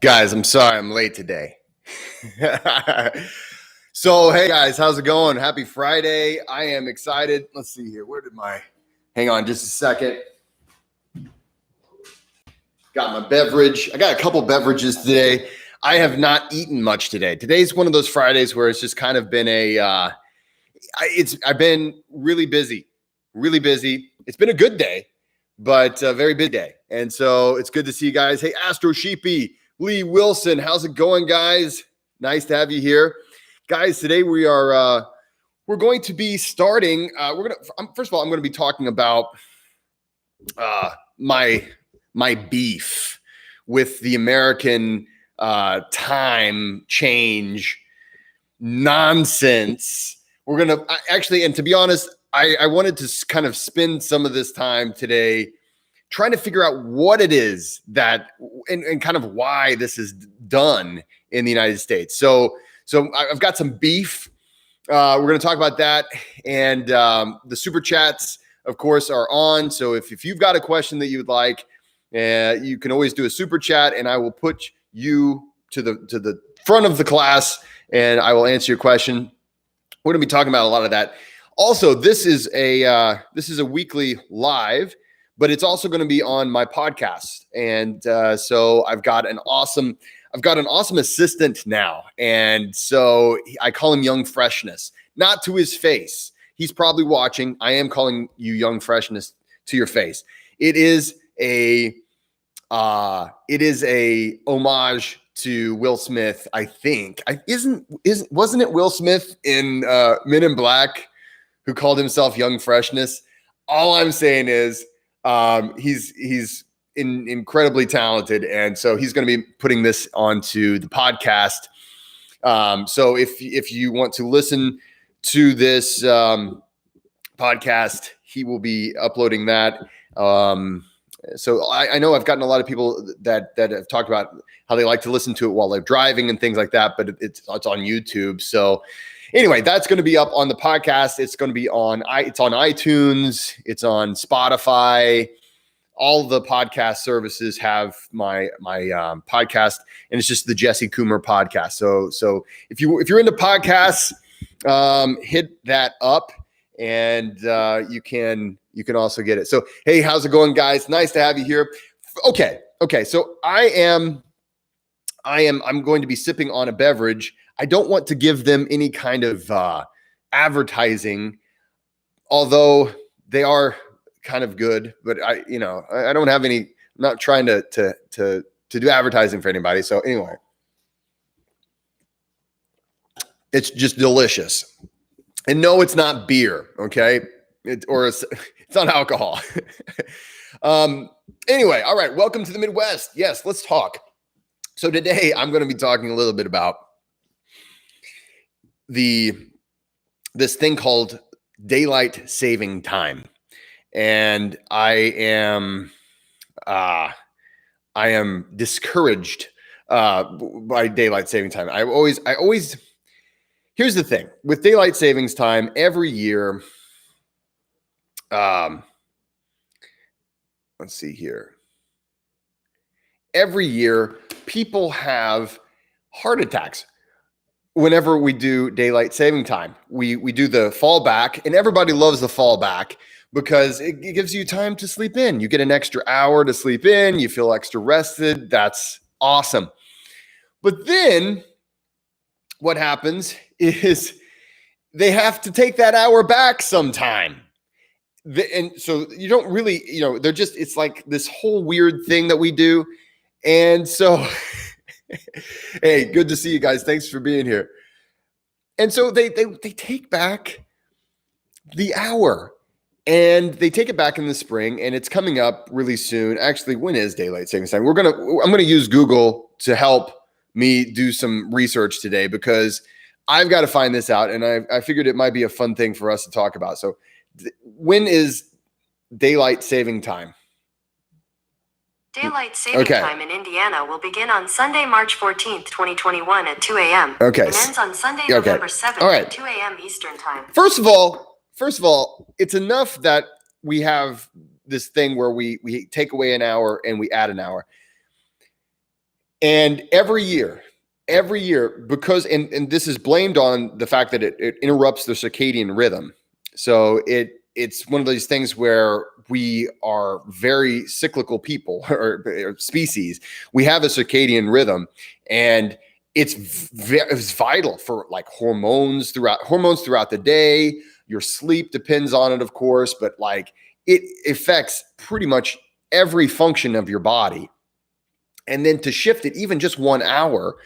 Guys, I'm sorry I'm late today. So, hey guys, how's it going? Happy Friday. I am excited. Let's see here. Hang on just a second. Got my beverage. I got a couple beverages today. I have not eaten much today. Today's one of those Fridays where it's just kind of been I've been really busy. It's been a good day, but a very big day. And so it's good to see you guys. Hey, Astro Sheepy, Lee Wilson, how's it going, guys? Nice to have you here. Guys, today we're going to be starting. First of all, I'm going to be talking about my beef with the American time change nonsense. We're going to actually, and to be honest, I wanted to kind of spend some of this time today trying to figure out what it is that and kind of why this is done in the United States. So I've got some beef. We're going to talk about that. And the super chats, of course, are on. So if you've got a question that you would like, you can always do a super chat and I will put you to the front of the class and I will answer your question. We're going to be talking about a lot of that. Also, this is a weekly live, but it's also going to be on my podcast. And so I've got an awesome assistant now. And so I call him Young Freshness, not to his face. He's probably watching. I am calling you Young Freshness to your face. It is a homage to Will Smith, I think. Wasn't it Will Smith in Men in Black who called himself Young Freshness? All I'm saying is he's incredibly talented, and so he's going to be putting this onto the podcast. So if you want to listen to this podcast, he will be uploading that. So I know I've gotten a lot of people that have talked about how they like to listen to it while they're driving and things like that, but it's on YouTube. So anyway, that's going to be up on the podcast. It's going to be on iTunes. It's on Spotify. All the podcast services have my podcast, and it's just the Jesse Coomer podcast. So if you're into podcasts, hit that up, and you can also get it. So hey, how's it going, guys? Nice to have you here. Okay. So I'm going to be sipping on a beverage. I don't want to give them any kind of advertising, although they are kind of good, but I don't have any. I'm not trying to do advertising for anybody. So anyway, it's just delicious. And no, it's not beer. Okay, it's not alcohol. Anyway, all right. Welcome to the Midwest. Yes, let's talk. So today I'm going to be talking a little bit about this thing called daylight saving time. And I am discouraged by daylight saving time. I always here's the thing with daylight savings time every year. Let's see here. Every year, people have heart attacks. Whenever we do daylight saving time, we do the fallback, and everybody loves the fallback because it gives you time to sleep in. You get an extra hour to sleep in. You feel extra rested. That's awesome. But then what happens is they have to take that hour back sometime. And so you don't really, it's like this whole weird thing that we do. And so, hey, good to see you guys. Thanks for being here. And so they take back the hour, and they take it back in the spring, and it's coming up really soon. Actually, when is daylight savings time? I'm going to use Google to help me do some research today because I've got to find this out, and I figured it might be a fun thing for us to talk about. So when is daylight saving time? Daylight saving time in Indiana will begin on Sunday, March 14th, 2021 at 2 a.m. Okay. And ends on Sunday, November 7th at 2 a.m. Eastern time. First of all, it's enough that we have this thing where we take away an hour and we add an hour. And every year, because, and this is blamed on the fact that it interrupts the circadian rhythm. So it's one of those things where we are very cyclical people or species. We have a circadian rhythm, and it's vital for like hormones throughout the day. Your sleep depends on it, of course, but like it affects pretty much every function of your body. And then to shift it even just 1 hour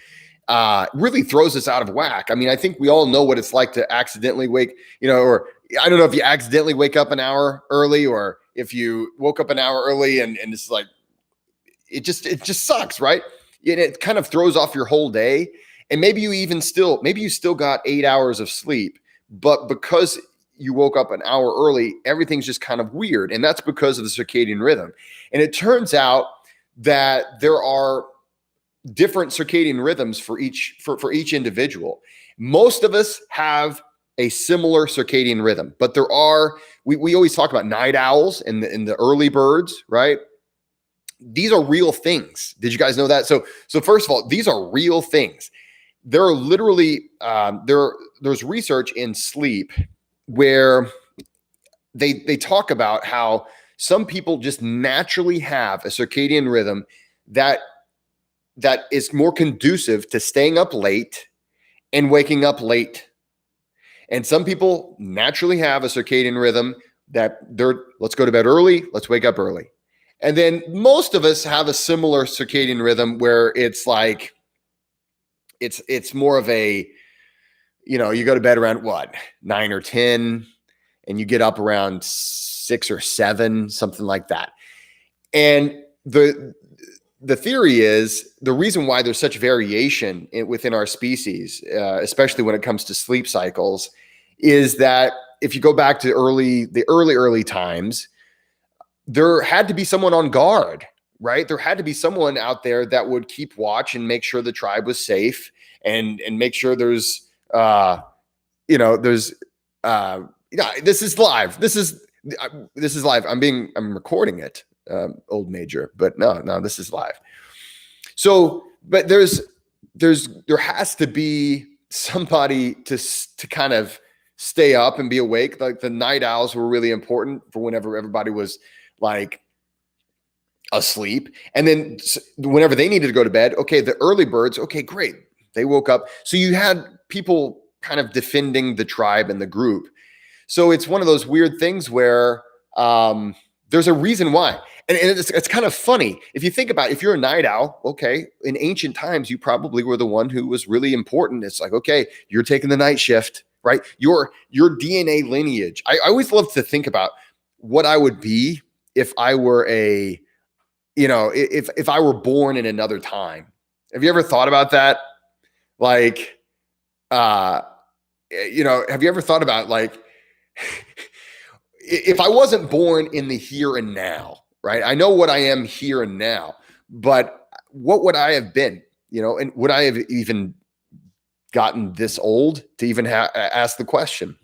really throws us out of whack. I mean, I think we all know what it's like to accidentally wake, or I don't know if you accidentally wake up an hour early, or if you woke up an hour early and it's like, it just sucks, right? And it kind of throws off your whole day. And maybe you still got 8 hours of sleep, but because you woke up an hour early, everything's just kind of weird. And that's because of the circadian rhythm. And it turns out that there are different circadian rhythms for each individual. Most of us have a similar circadian rhythm, but we always talk about night owls and the early birds, right? These are real things. Did you guys know that? So first of all, these are real things. There are literally there's research in sleep where they talk about how some people just naturally have a circadian rhythm that is more conducive to staying up late and waking up late. And some people naturally have a circadian rhythm that let's go to bed early, let's wake up early. And then most of us have a similar circadian rhythm where it's like, it's more of a, you go to bed around 9 or 10, and you get up around 6 or 7, something like that. And the theory is the reason why there's such variation within our species, especially when it comes to sleep cycles, is that if you go back to the early times, there had to be someone on guard, right? There had to be someone out there that would keep watch and make sure the tribe was safe and make sure there's this is live. This is live. I'm recording it, Old Major, but no, this is live. So, but there has to be somebody to kind of stay up and be awake. Like the night owls were really important for whenever everybody was like asleep. And then whenever they needed to go to bed, okay, the early birds, okay, great. They woke up. So you had people kind of defending the tribe and the group. So it's one of those weird things where there's a reason why. And it's kind of funny. If you think about it, if you're a night owl, okay, in ancient times, you probably were the one who was really important. It's like, okay, you're taking the night shift, right? Your DNA lineage. I always love to think about what I would be if I were if I were born in another time. Have you ever thought about that? Like, have you ever thought about like, if I wasn't born in the here and now, right? I know what I am here and now, but what would I have been, and would I have even gotten this old to even ask the question?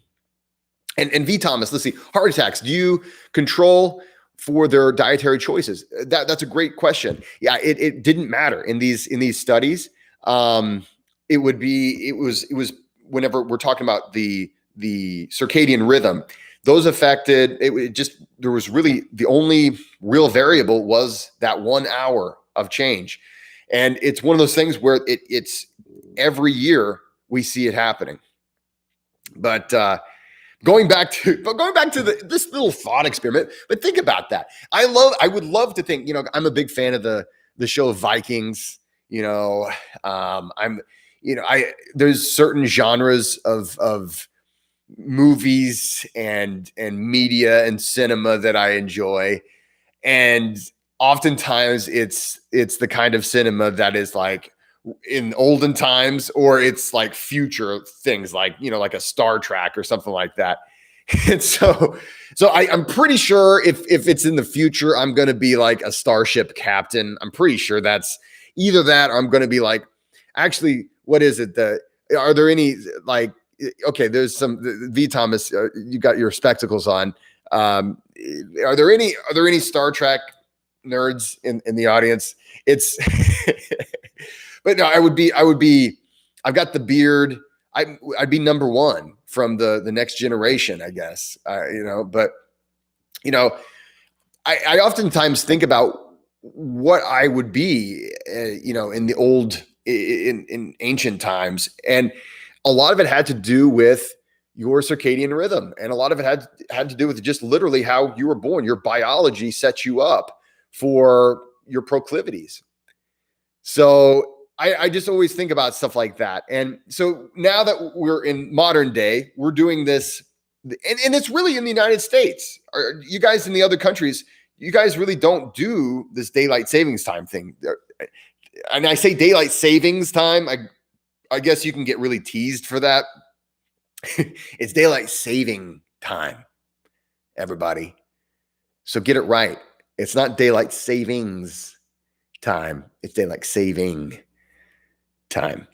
And V. Thomas, let's see, heart attacks, do you control for their dietary choices? That's a great question. Yeah, it didn't matter in these studies. It was whenever we're talking about the circadian rhythm, those affected there was really the only real variable was that 1 hour of change. And it's one of those things where it's every year we see it happening. But going back to this little thought experiment, but think about that. I would love to think, I'm a big fan of the show Vikings. There's certain genres of movies and media and cinema that I enjoy, and oftentimes it's the kind of cinema that is like in olden times, or it's like future things, like like a Star Trek or something like that. And so I'm pretty sure if it's in the future, I'm going to be like a starship captain. I'm pretty sure that's either that, or I'm going to be like, actually, what is it? Are there any like, okay, there's some V. Thomas, you got your spectacles on. Are there any Star Trek nerds in the audience. It's, but no, I've got the beard. I'd be number one from the next generation, I guess, but I oftentimes think about what I would be, in the old, in ancient times. And a lot of it had to do with your circadian rhythm. And a lot of it had to do with just literally how you were born. Your biology set you up for your proclivities. So I just always think about stuff like that. And so now that we're in modern day, we're doing this, and it's really in the United States. You guys in the other countries, you guys really don't do this daylight savings time thing. And I say daylight savings time, I guess you can get really teased for that. It's daylight saving time, everybody. So get it right. It's not daylight savings time. It's daylight saving time.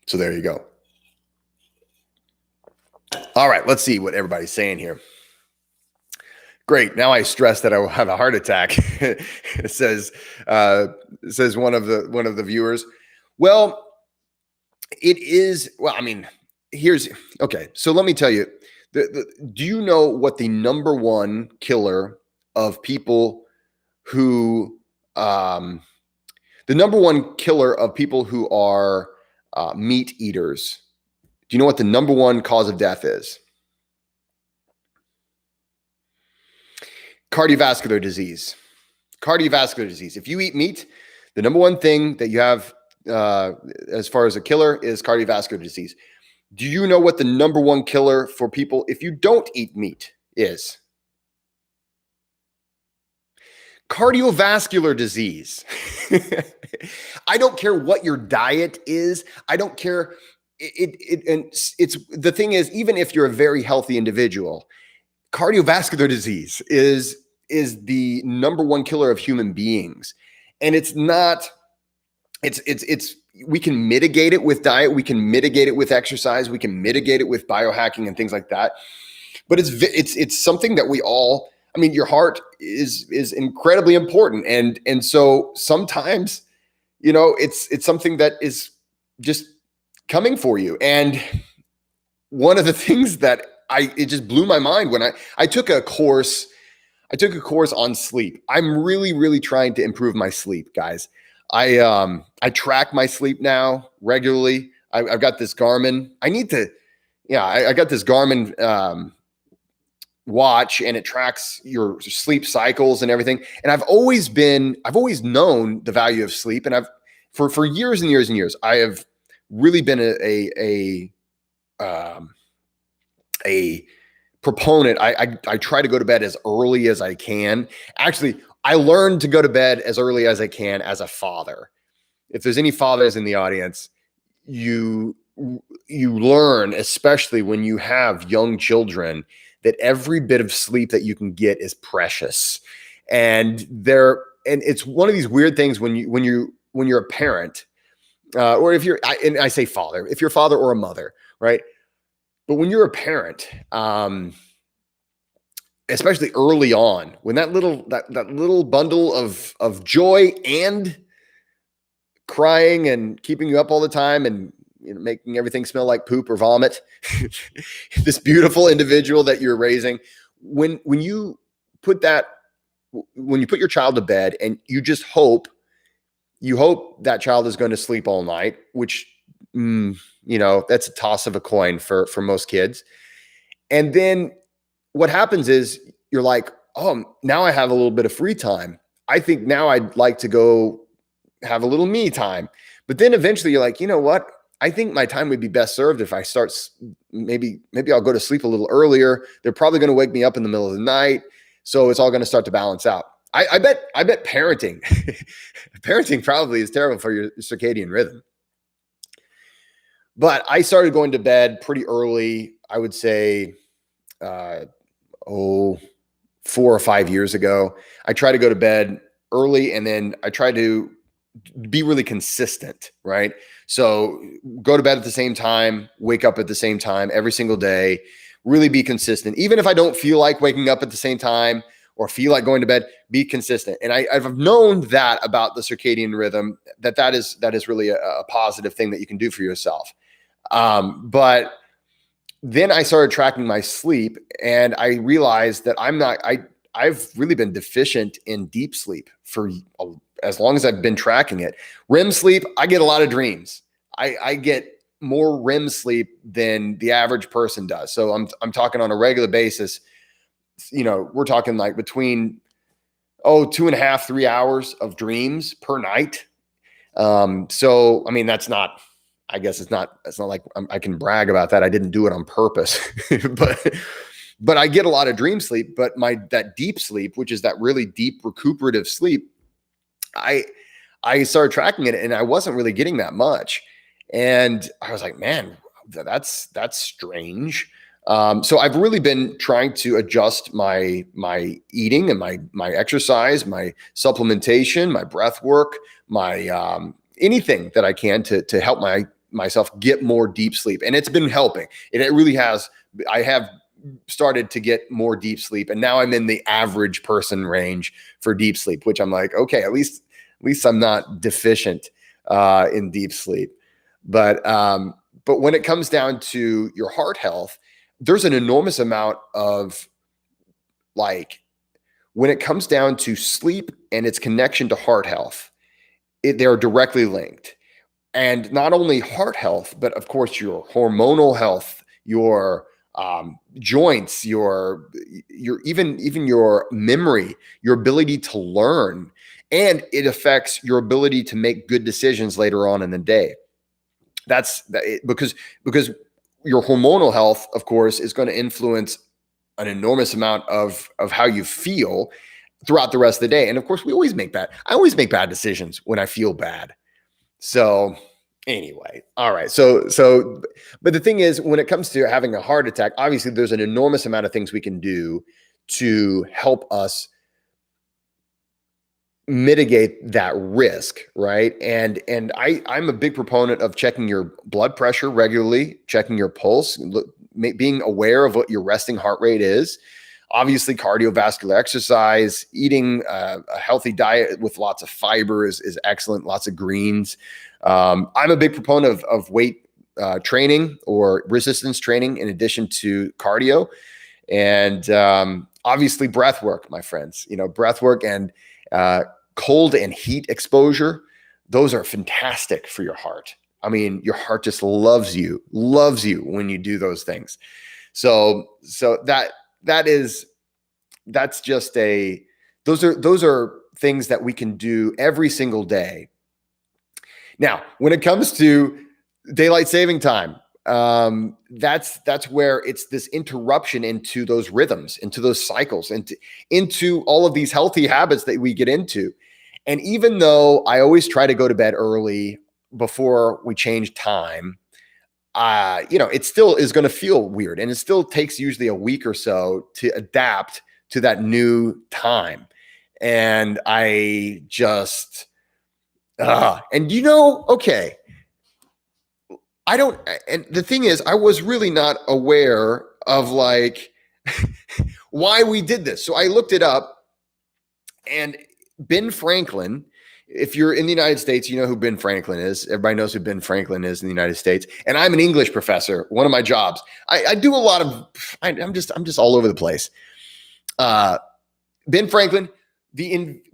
So there you go. All right, let's see what everybody's saying here. Great. Now I stress that I will have a heart attack. It says one of the viewers. Well, it is. Well, I mean, okay. So let me tell you. Do you know what the number one killer of people who are meat eaters? Do you know what the number one cause of death is? Cardiovascular disease. Cardiovascular disease. If you eat meat, the number one thing that you have as far as a killer is cardiovascular disease. Do you know what the number one killer for people if you don't eat meat is? Cardiovascular disease. I don't care what your diet is. I don't care. It's the thing is, even if you're a very healthy individual, cardiovascular disease is the number one killer of human beings. And it's we can mitigate it with diet. We can mitigate it with exercise. We can mitigate it with biohacking and things like that. But it's something that we all, I mean, your heart is incredibly important. And so sometimes, it's something that is just coming for you. And one of the things that it just blew my mind when I took a course on sleep. I'm really, really trying to improve my sleep, guys. I track my sleep now regularly. I've got this Garmin. I got this Garmin watch, and it tracks your sleep cycles and everything. And I've always known the value of sleep. And for years and years and years, I have really been a proponent. I try to go to bed as early as I can. Actually, I learned to go to bed as early as I can as a father. If there's any fathers in the audience, you learn, especially when you have young children, that every bit of sleep that you can get is precious. And it's one of these weird things when you're a parent, or if I say father, if you're a father or a mother, right? But when you're a parent, especially early on, when that little bundle of joy and crying and keeping you up all the time and making everything smell like poop or vomit, this beautiful individual that you're raising, when you put your child to bed and you just hope that child is going to sleep all night, which that's a toss of a coin for most kids. And then what happens is you're like, oh, now I have a little bit of free time. I think now I'd like to go have a little me time. But then eventually you're like, you know what? I think my time would be best served if I start, maybe I'll go to sleep a little earlier. They're probably going to wake me up in the middle of the night. So it's all going to start to balance out. I bet parenting probably is terrible for your circadian rhythm. But I started going to bed pretty early. I would say, 4 or 5 years ago. I try to go to bed early, and then I try to be really consistent, right? So go to bed at the same time, wake up at the same time every single day, really be consistent. Even if I don't feel like waking up at the same time, or feel like going to bed, be consistent. And I've known that about the circadian rhythm, that is really a positive thing that you can do for yourself. But then I started tracking my sleep, and I realized that I've really been deficient in deep sleep for as long as I've been tracking it. REM sleep, I get a lot of dreams. I get more REM sleep than the average person does. So I'm talking on a regular basis. We're talking like between 2.5, 3 hours of dreams per night. So I mean, that's not. I guess it's not like I can brag about that. I didn't do it on purpose, but I get a lot of dream sleep. But that deep sleep, which is that really deep recuperative sleep, I started tracking it, and I wasn't really getting that much. And I was like, man, that's strange. So I've really been trying to adjust my eating and my exercise, my supplementation, my breath work, my anything that I can to help myself get more deep sleep. And it's been helping. It really has. I have started to get more deep sleep, and now I'm in the average person range for deep sleep, which I'm like, okay, at least I'm not deficient in deep sleep. But when it comes down to your heart health, there's an enormous amount of when it comes down to sleep and its connection to heart health, they're directly linked. And not only heart health, but of course your hormonal health, your joints, your even your memory, your ability to learn, and it affects your ability to make good decisions later on in the day. Because your hormonal health, of course, is going to influence an enormous amount of how you feel throughout the rest of the day. And of course, I always make bad decisions when I feel bad. So anyway, all right. But the thing is, when it comes to having a heart attack, obviously there's an enormous amount of things we can do to help us mitigate that risk, right? And I'm a big proponent of checking your blood pressure regularly, checking your pulse, being aware of what your resting heart rate is. Obviously, cardiovascular exercise, eating a healthy diet with lots of fiber is excellent, lots of greens. I'm a big proponent of weight training or resistance training in addition to cardio. And obviously, breath work, my friends. Breath work and cold and heat exposure, those are fantastic for your heart. I mean, your heart just loves you when you do those things. So that's just those are things that we can do every single day. Now, when it comes to daylight saving time, that's where it's this interruption into those rhythms, into those cycles, into all of these healthy habits that we get into. And even though I always try to go to bed early before we change time, it still is going to feel weird, and it still takes usually a week or so to adapt to that new time. And I just, okay. And the thing is, I was really not aware of why we did this. So I looked it up, and Ben Franklin, if you're in the United States, you know who Ben Franklin is. Everybody knows who Ben Franklin is in the United States. And I'm an English professor. One of my jobs, I do a lot of, I'm just all over the place. Ben Franklin,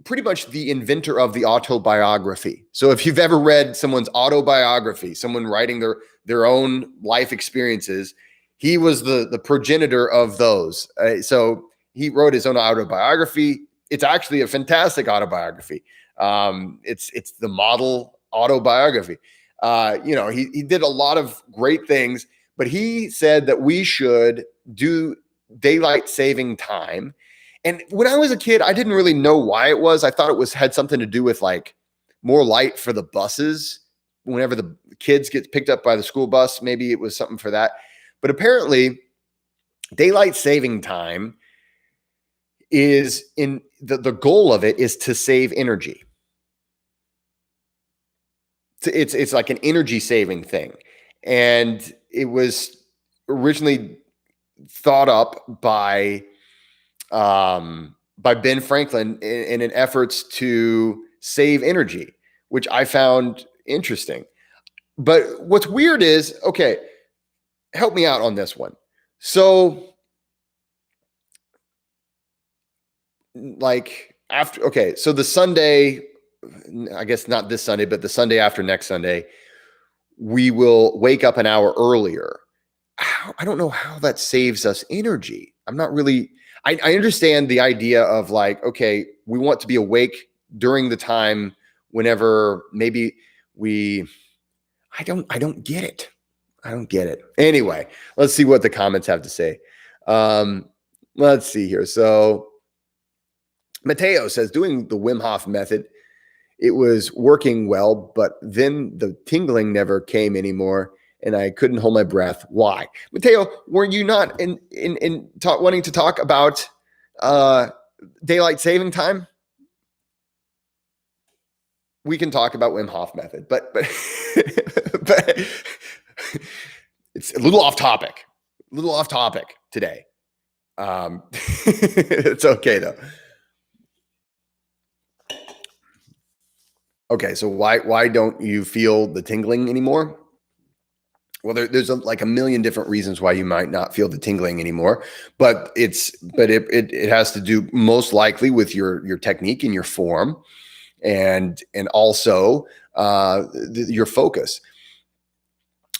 pretty much the inventor of the autobiography. So if you've ever read someone's autobiography, someone writing their own life experiences, he was the progenitor of those. So he wrote his own autobiography. It's actually a fantastic autobiography. It's the model autobiography. He did a lot of great things, but he said that we should do daylight saving time. And when I was a kid, I didn't really know why it was. I thought it had something to do with more light for the buses. Whenever the kids get picked up by the school bus, maybe it was something for that. But apparently, daylight saving time is the goal of it is to save energy. It's like an energy saving thing. And it was originally thought up by by Ben Franklin in an efforts to save energy, which I found interesting. But what's weird is, okay, help me out on this one. So like after, okay, so the Sunday, I guess not this Sunday, but the Sunday after next Sunday, we will wake up an hour earlier. I don't know how that saves us energy. I'm not really, I understand the idea of like, okay, we want to be awake during the time whenever maybe I don't get it. I don't get it. Anyway, let's see what the comments have to say. Let's see here. So Mateo says, doing the Wim Hof method, it was working well, but then the tingling never came anymore and I couldn't hold my breath. Why? Mateo, were you not wanting to talk about daylight saving time? We can talk about Wim Hof method, but but it's a little off topic today. It's okay though. Okay, so why don't you feel the tingling anymore? Well, there's like a million different reasons why you might not feel the tingling anymore, but it has to do most likely with your technique and your form, and also your focus.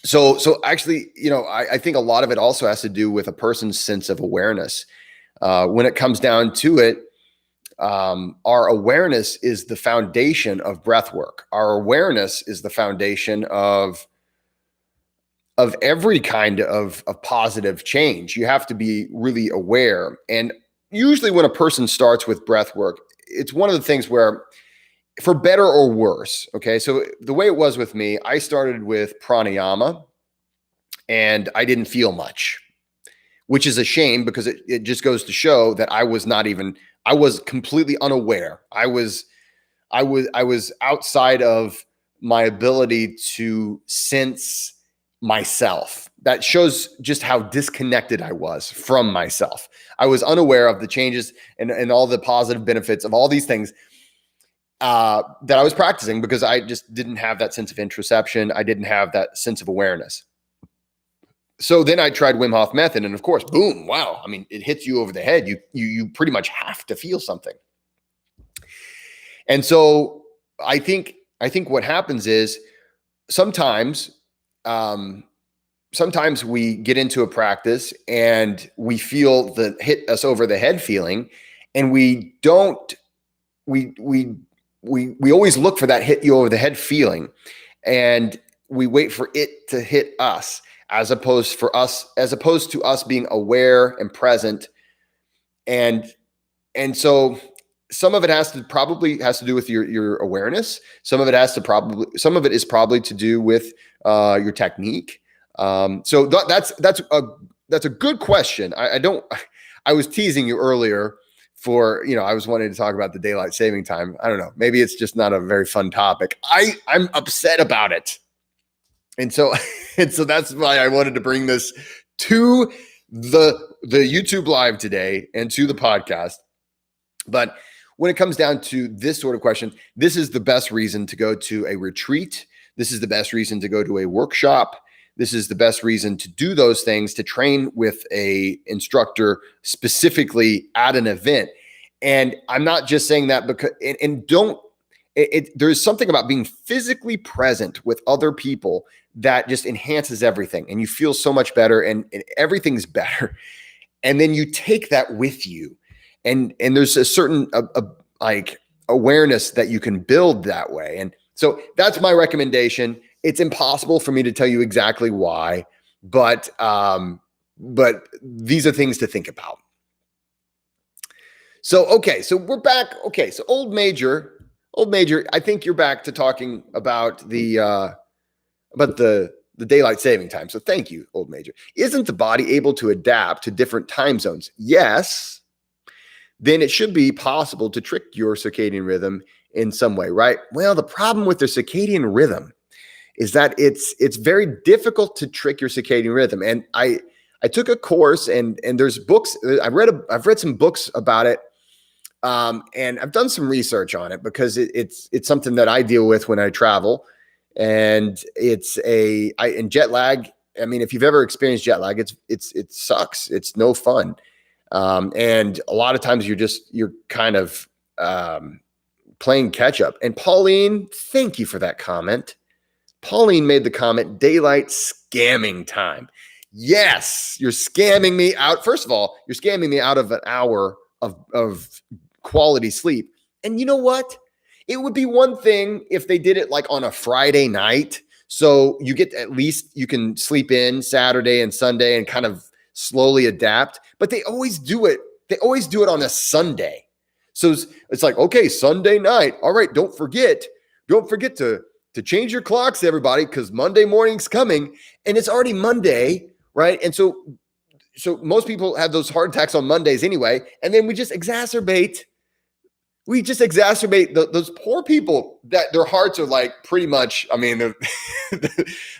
So actually, I think a lot of it also has to do with a person's sense of awareness. When it comes down to it, our awareness is the foundation of breath work. Our awareness is the foundation of every kind of positive change. You have to be really aware. And usually when a person starts with breath work, it's one of the things where, for better or worse, okay, so the way it was with me, I started with pranayama and I didn't feel much, which is a shame because it just goes to show that I was completely unaware. I was outside of my ability to sense myself. That shows just how disconnected I was from myself. I was unaware of the changes and all the positive benefits of all these things that I was practicing because I just didn't have that sense of introspection. I didn't have that sense of awareness. So then I tried Wim Hof method, and of course, boom, wow. I mean, it hits you over the head. You pretty much have to feel something. And so I think what happens is sometimes we get into a practice and we feel the hit us over the head feeling, and we always look for that hit you over the head feeling, and we wait for it to hit us as opposed to us being aware and present. And so some of it has to do with your awareness. Some of it is probably to do with your technique. So that's a good question. I was teasing you earlier for, I was wanting to talk about the daylight saving time. I don't know. Maybe it's just not a very fun topic. I'm upset about it. And so that's why I wanted to bring this to the YouTube live today and to the podcast. But when it comes down to this sort of question, this is the best reason to go to a retreat. This is the best reason to go to a workshop. This is the best reason to do those things, to train with a instructor specifically at an event. And I'm not just saying that because, there's something about being physically present with other people that just enhances everything. And you feel so much better and everything's better. And then you take that with you. And there's a certain like awareness that you can build that way. And so that's my recommendation. It's impossible for me to tell you exactly why, but these are things to think about. So, okay, so we're back. Okay, so Old Major, I think you're back to talking about the daylight saving time. So thank you, Old Major. Isn't the body able to adapt to different time zones? Yes. Then it should be possible to trick your circadian rhythm in some way, right? Well, the problem with the circadian rhythm is that it's very difficult to trick your circadian rhythm. And I took a course and there's books. I've read some books about it. And I've done some research on it because it's something that I deal with when I travel, and in jet lag. I mean, if you've ever experienced jet lag, it sucks. It's no fun. And a lot of times you're kind of playing catch up. And Pauline, thank you for that comment. Pauline made the comment, daylight scamming time. Yes, you're scamming me out. First of all, you're scamming me out of an hour of quality sleep. And you know what? It would be one thing if they did it like on a Friday night. So you get at least you can sleep in Saturday and Sunday and kind of slowly adapt. But they always do it. They always do it on a Sunday. So it's like, okay, Sunday night. All right, don't forget to change your clocks, everybody, because Monday morning's coming, and it's already Monday, right? And so most people have those heart attacks on Mondays anyway, and then we just exacerbate those poor people that their hearts are like pretty much, I mean,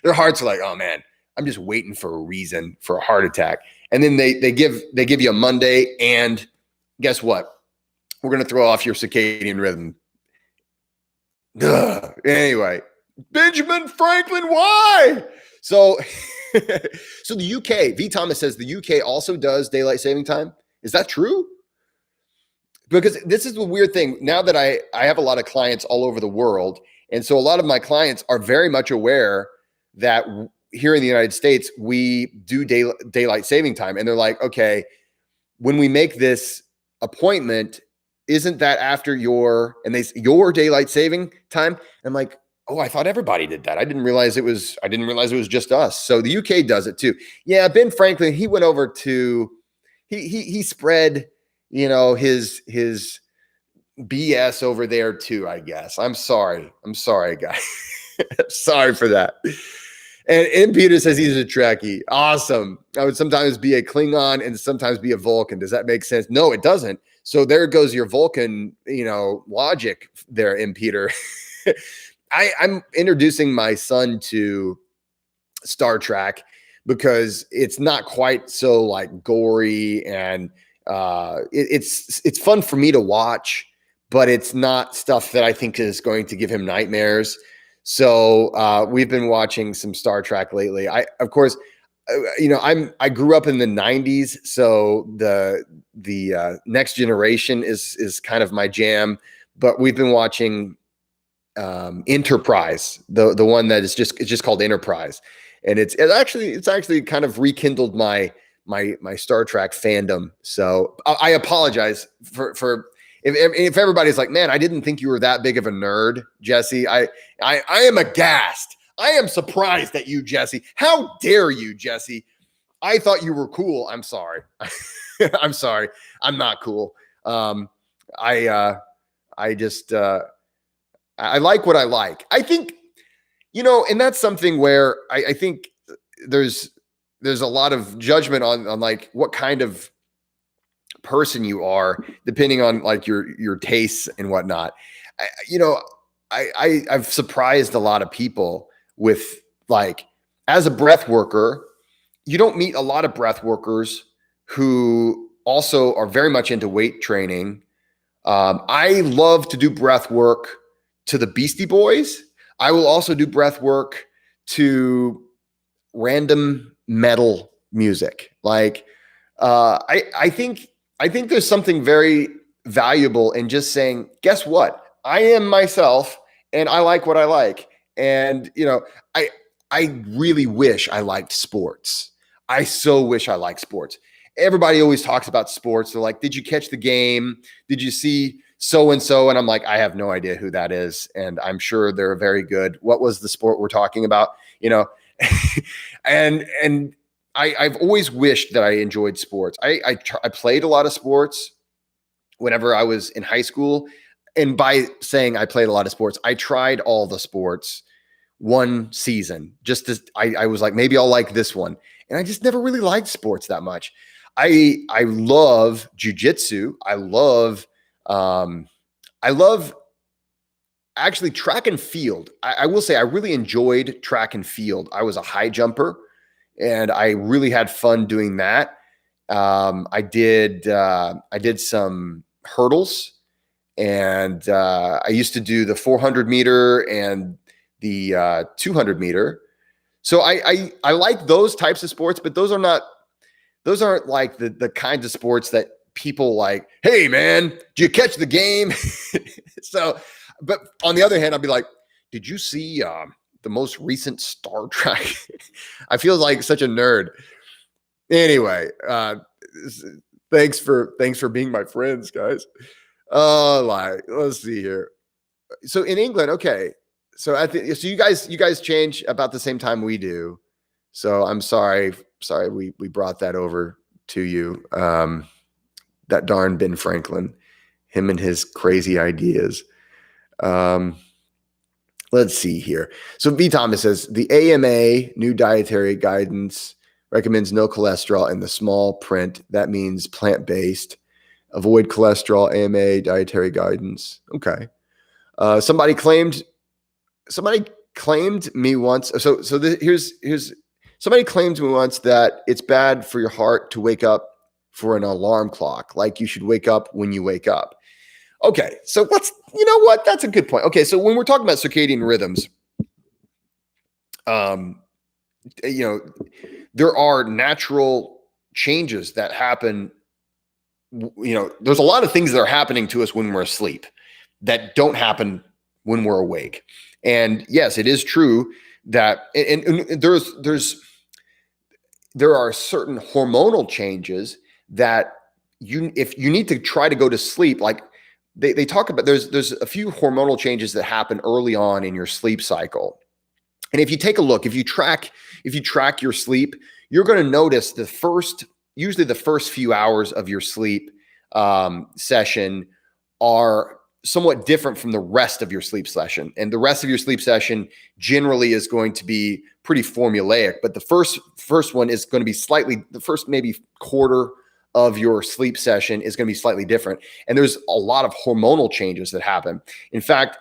their hearts are like, oh man, I'm just waiting for a reason for a heart attack. And then they give you a Monday, and guess what? We're going to throw off your circadian rhythm. Ugh. Anyway, Benjamin Franklin, why? So the UK, V. Thomas says the UK also does daylight saving time. Is that true? Because this is the weird thing. Now that I have a lot of clients all over the world, and so a lot of my clients are very much aware that here in the United States, we do daylight saving time. And they're like, okay, when we make this appointment, isn't that after your daylight saving time? And I'm like, oh, I thought everybody did that. I didn't realize it was just us. So the UK does it too. Yeah, Ben Franklin, he went over to he spread, his BS over there too, I guess. I'm sorry, guys. Sorry for that. And Peter says he's a Trekkie. Awesome. I would sometimes be a Klingon and sometimes be a Vulcan. Does that make sense? No, it doesn't. So there goes your Vulcan, logic there, M. Peter. I'm introducing my son to Star Trek because it's not quite so like gory, and it's fun for me to watch, but it's not stuff that I think is going to give him nightmares. So we've been watching some Star Trek lately. I grew up in the 90s, so the Next Generation is kind of my jam. But we've been watching Enterprise, the one that it's just called Enterprise, and it's actually kind of rekindled my Star Trek fandom. So I apologize for. If everybody's like, man, I didn't think you were that big of a nerd, Jesse. I am aghast. I am surprised at you, Jesse. How dare you, Jesse? I thought you were cool. I'm sorry. I'm sorry. I'm not cool. I like what I like. I think, and that's something where I think there's a lot of judgment on like what kind of person you are, depending on like your tastes and whatnot. I've surprised a lot of people with, like, as a breath worker, you don't meet a lot of breath workers who also are very much into weight training. I love to do breath work to the Beastie Boys. I will also do breath work to random metal music. Like, I think there's something very valuable in just saying, guess what? I am myself and I like what I like. And, I really wish I liked sports. I so wish I liked sports. Everybody always talks about sports. They're like, did you catch the game? Did you see so-and-so? And I'm like, I have no idea who that is. And I'm sure they're very good. What was the sport we're talking about? And I've always wished that I enjoyed sports. I played a lot of sports whenever I was in high school. And by saying I played a lot of sports, I tried all the sports one season. I was like, maybe I'll like this one. And I just never really liked sports that much. I love jujitsu. I love actually track and field. I will say I really enjoyed track and field. I was a high jumper and I really had fun doing that. I did some hurdles, and I used to do the 400 meter and the 200 meter. So I like those types of sports, but those aren't like the kinds of sports that people like, hey man, did you catch the game? So, but on the other hand, I'll be like, did you see the most recent Star Trek? I feel like such a nerd. Anyway, thanks for being my friends, guys. Let's see here. So in England, okay. So I think so. You guys change about the same time we do. So I'm sorry we brought that over to you. That darn Ben Franklin, him and his crazy ideas. Let's see here. So B. Thomas says the AMA new dietary guidance recommends no cholesterol in the small print. That means plant-based. Avoid cholesterol. AMA dietary guidance. Okay. Somebody claimed me once. Here's somebody claimed me once that it's bad for your heart to wake up for an alarm clock. Like you should wake up when you wake up. Okay, so you know what? That's a good point. Okay, so when we're talking about circadian rhythms, there are natural changes that happen. There's a lot of things that are happening to us when we're asleep that don't happen when we're awake. And yes, it is true that and there are certain hormonal changes that if you need to try to go to sleep, like they talk about, there's a few hormonal changes that happen early on in your sleep cycle. And if you take a look, if you track your sleep, you're going to notice usually the first few hours of your sleep session are somewhat different from the rest of your sleep session. And the rest of your sleep session generally is going to be pretty formulaic, but the first one is going to be the first maybe quarter of your sleep session is going to be slightly different. And there's a lot of hormonal changes that happen. In fact,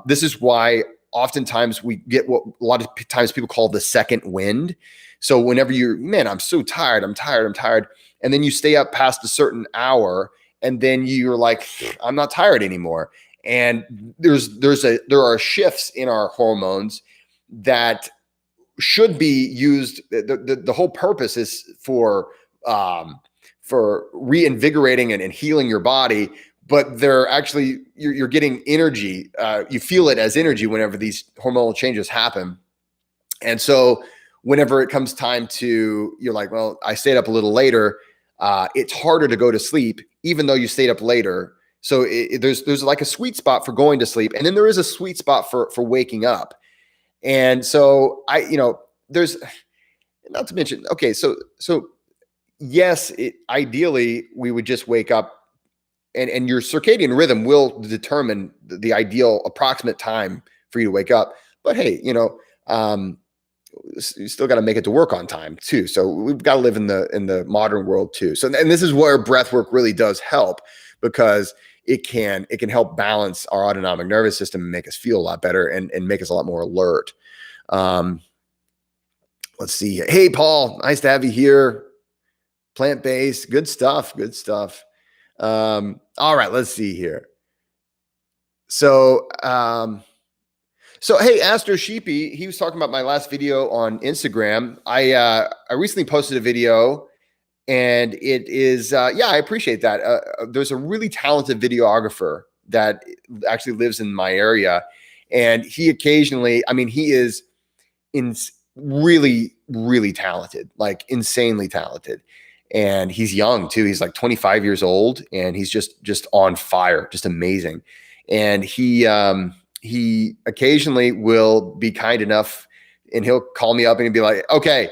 this is why oftentimes we get what a lot of times people call the second wind. So whenever I'm so tired, I'm tired. And then you stay up past a certain hour and then you're like, I'm not tired anymore. And there are shifts in our hormones that should be used. The whole purpose is for reinvigorating and healing your body, but they're actually, you're getting energy. You feel it as energy whenever these hormonal changes happen. And so whenever it comes time you're like, well, I stayed up a little later. It's harder to go to sleep, even though you stayed up later. So there's like a sweet spot for going to sleep. And then there is a sweet spot for waking up. And so there's, not to mention, okay, so yes, ideally we would just wake up and your circadian rhythm will determine the ideal approximate time for you to wake up. But hey, you still got to make it to work on time too. So we've got to live in the modern world too. So, and this is where breathwork really does help, because it can help balance our autonomic nervous system and make us feel a lot better and make us a lot more alert. Let's see. Hey, Paul, nice to have you here. Plant-based, good stuff. All right, let's see here. So hey, Astro Sheepy, he was talking about my last video on Instagram. I recently posted a video, and it is I appreciate that. There's a really talented videographer that actually lives in my area, and he occasionally, he is really, really talented, like insanely talented. And he's young too. He's like 25 years old, and he's just on fire, just amazing. And he occasionally will be kind enough, and he'll call me up and he'll be like, okay.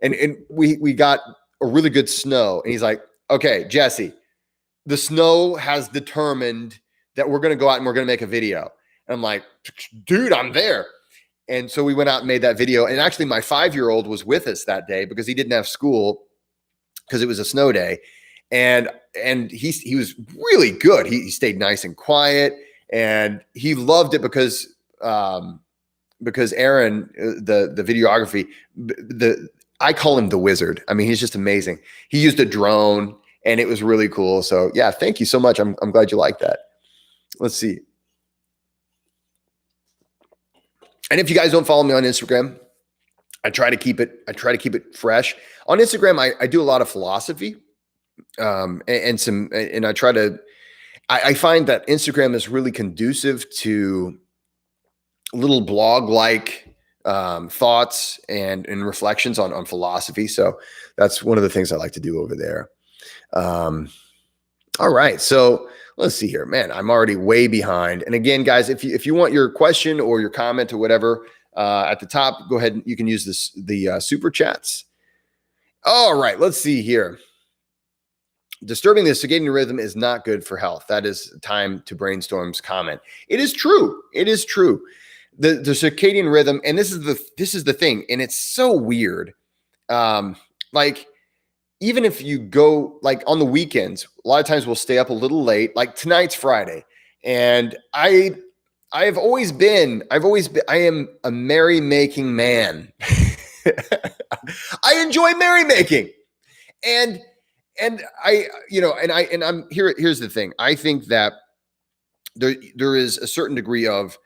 And we got a really good snow. And he's like, okay, Jesse, the snow has determined that we're going to go out and we're going to make a video. And I'm like, dude, I'm there. And so we went out and made that video. And actually my 5-year-old was with us that day because he didn't have school because it was a snow day. And he was really good. He stayed nice and quiet, and he loved it because Aaron, the videography, I call him the wizard. He's just amazing. He used a drone, and it was really cool. So yeah, thank you so much. I'm glad you like that. Let's see. And if you guys don't follow me on Instagram, I try to keep it fresh. On Instagram, I do a lot of philosophy, and I try to, I find that Instagram is really conducive to little blog-like thoughts and reflections on philosophy. So that's one of the things I like to do over there. All right. So let's see here, man, I'm already way behind. And again, guys, if you want your question or your comment or whatever, at the top, go ahead. You can use the super chats. All right. Let's see here. Disturbing the circadian rhythm is not good for health. That is time to brainstorm's comment. It is true. It is true. The circadian rhythm, and this is the thing, and it's so weird. Like, even if you go like on the weekends, a lot of times we'll stay up a little late. Like tonight's Friday, and I am a merrymaking man. I enjoy merrymaking, and here's the thing. I think that there is a certain degree of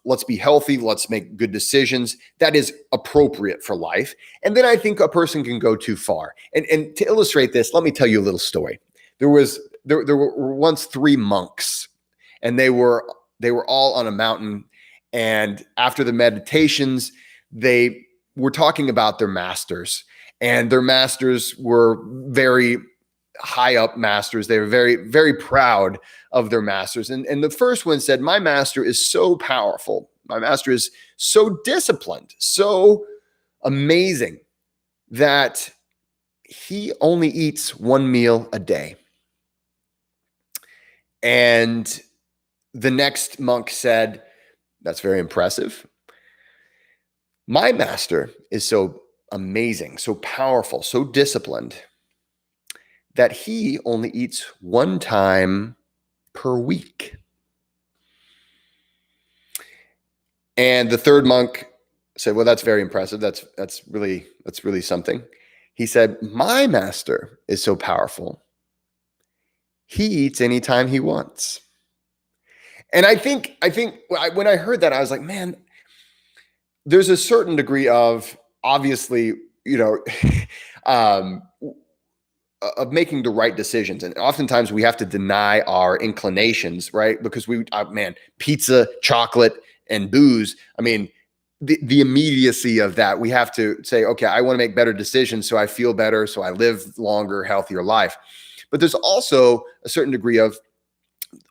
let's be healthy, let's make good decisions that is appropriate for life. And then I think a person can go too far. And to illustrate this, let me tell you a little story. There were once 3 monks, and they were all on a mountain, and after the meditations, they were talking about their masters, and their masters were very high up masters. They were very, very proud of their masters. And the first one said, my master is so powerful. My master is so disciplined, so amazing that he only eats 1 meal a day. And the next monk said, that's very impressive. My master is so amazing, so powerful, so disciplined that he only eats 1 time per week. And the third monk said, well, that's very impressive. That's really something. He said, my master is so powerful. He eats anytime he wants. And I think when I heard that, I was like, man, there's a certain degree of, obviously, of making the right decisions. And oftentimes we have to deny our inclinations, right? Because pizza, chocolate, and booze, I mean, the immediacy of that, we have to say, okay, I want to make better decisions so I feel better, so I live longer, healthier life. But there's also a certain degree of,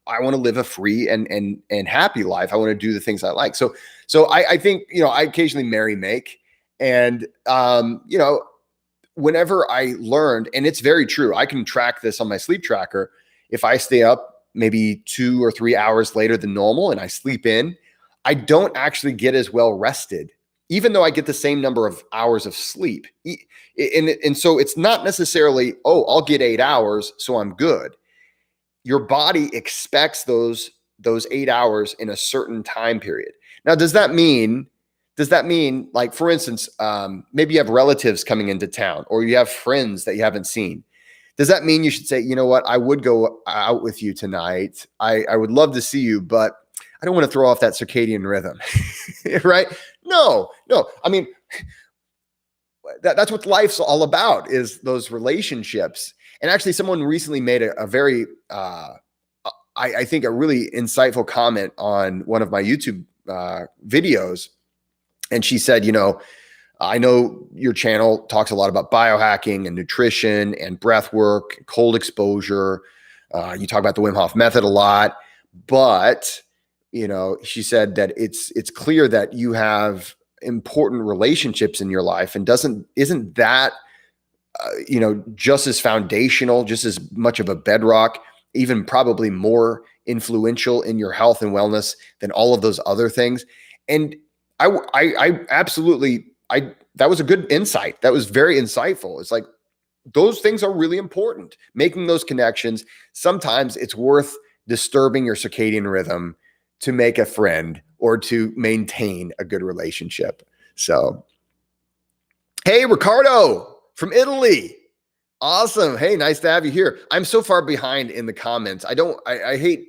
I want to live a free and happy life. I want to do the things I like. So I think, I occasionally merry-make, and, whenever I learned, and it's very true, I can track this on my sleep tracker. If I stay up maybe 2 or 3 hours later than normal and I sleep in, I don't actually get as well rested, even though I get the same number of hours of sleep. And so it's not necessarily, oh, I'll get 8 hours, so I'm good. Your body expects those 8 hours in a certain time period. Now, does that mean, like, for instance, maybe you have relatives coming into town, or you have friends that you haven't seen? Does that mean you should say, you know what, I would go out with you tonight. I would love to see you, but I don't want to throw off that circadian rhythm, right? No. I mean, that's what life's all about, is those relationships. And actually, someone recently made a very, I think, a really insightful comment on one of my YouTube videos. And she said, I know your channel talks a lot about biohacking and nutrition and breath work, cold exposure. You talk about the Wim Hof method a lot, but, she said that it's clear that you have important relationships in your life, and isn't that, just as foundational, just as much of a bedrock, even probably more influential in your health and wellness than all of those other things. And I absolutely, that was a good insight. That was very insightful. It's like, those things are really important. Making those connections. Sometimes it's worth disturbing your circadian rhythm to make a friend or to maintain a good relationship. So, hey, Ricardo from Italy. Awesome. Hey, nice to have you here. I'm so far behind in the comments. I hate,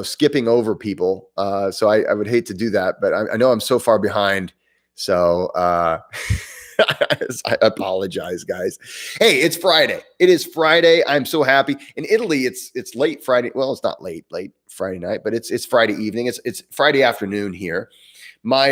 skipping over people. So I would hate to do that, but I know I'm so far behind. So I apologize, guys. Hey, it's Friday. It is Friday. I'm so happy. In Italy, it's late Friday. Well, it's not late Friday night, but it's Friday evening. It's Friday afternoon here. My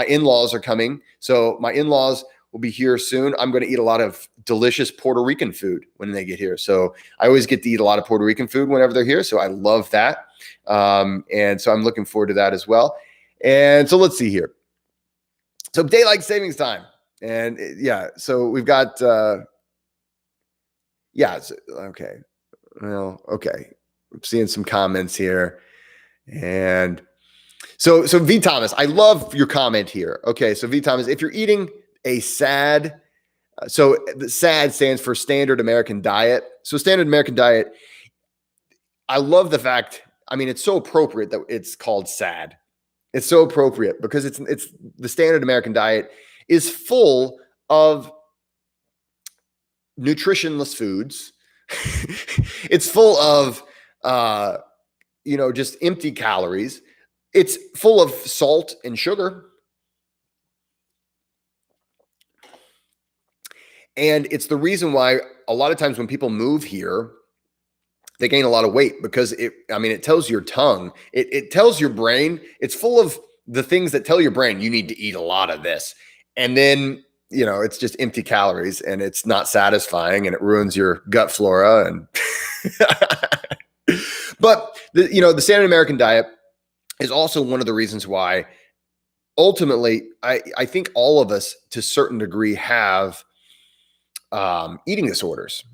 in-laws are coming. So my in-laws will be here soon. I'm going to eat a lot of delicious Puerto Rican food when they get here. So I always get to eat a lot of Puerto Rican food whenever they're here. So I love that. And so I'm looking forward to that as well. And so let's see here. So daylight savings time. And yeah, so we've got, okay. Well, okay. I'm seeing some comments here. And so V Thomas, I love your comment here. Okay. So V Thomas, if you're eating a SAD, so the SAD stands for Standard American Diet. So Standard American Diet, I love the fact, it's so appropriate that it's called SAD. It's so appropriate because it's the Standard American Diet is full of nutritionless foods. It's full of, just empty calories. It's full of salt and sugar. And it's the reason why a lot of times when people move here, they gain a lot of weight because it tells your tongue, it tells your brain, it's full of the things that tell your brain you need to eat a lot of this. And then, it's just empty calories and it's not satisfying and it ruins your gut flora. And but the Standard American Diet is also one of the reasons why ultimately I think all of us to a certain degree have eating disorders.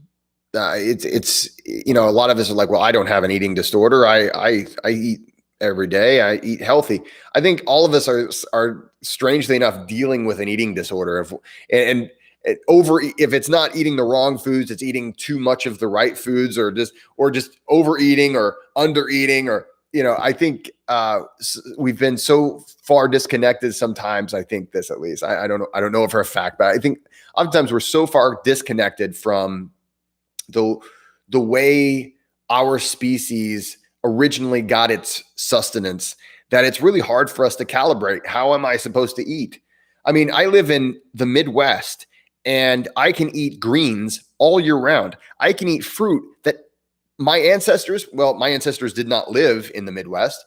It's a lot of us are like, well, I don't have an eating disorder. I eat every day. I eat healthy. I think all of us are strangely enough dealing with an eating disorder. If it's not eating the wrong foods, it's eating too much of the right foods, or just overeating or undereating, or I think we've been so far disconnected sometimes. I think this, at least, I don't know for a fact, but I think oftentimes we're so far disconnected from the way our species originally got its sustenance that it's really hard for us to calibrate. How am I supposed to eat? I live in the Midwest and I can eat greens all year round. I can eat fruit that my ancestors did not live in the Midwest,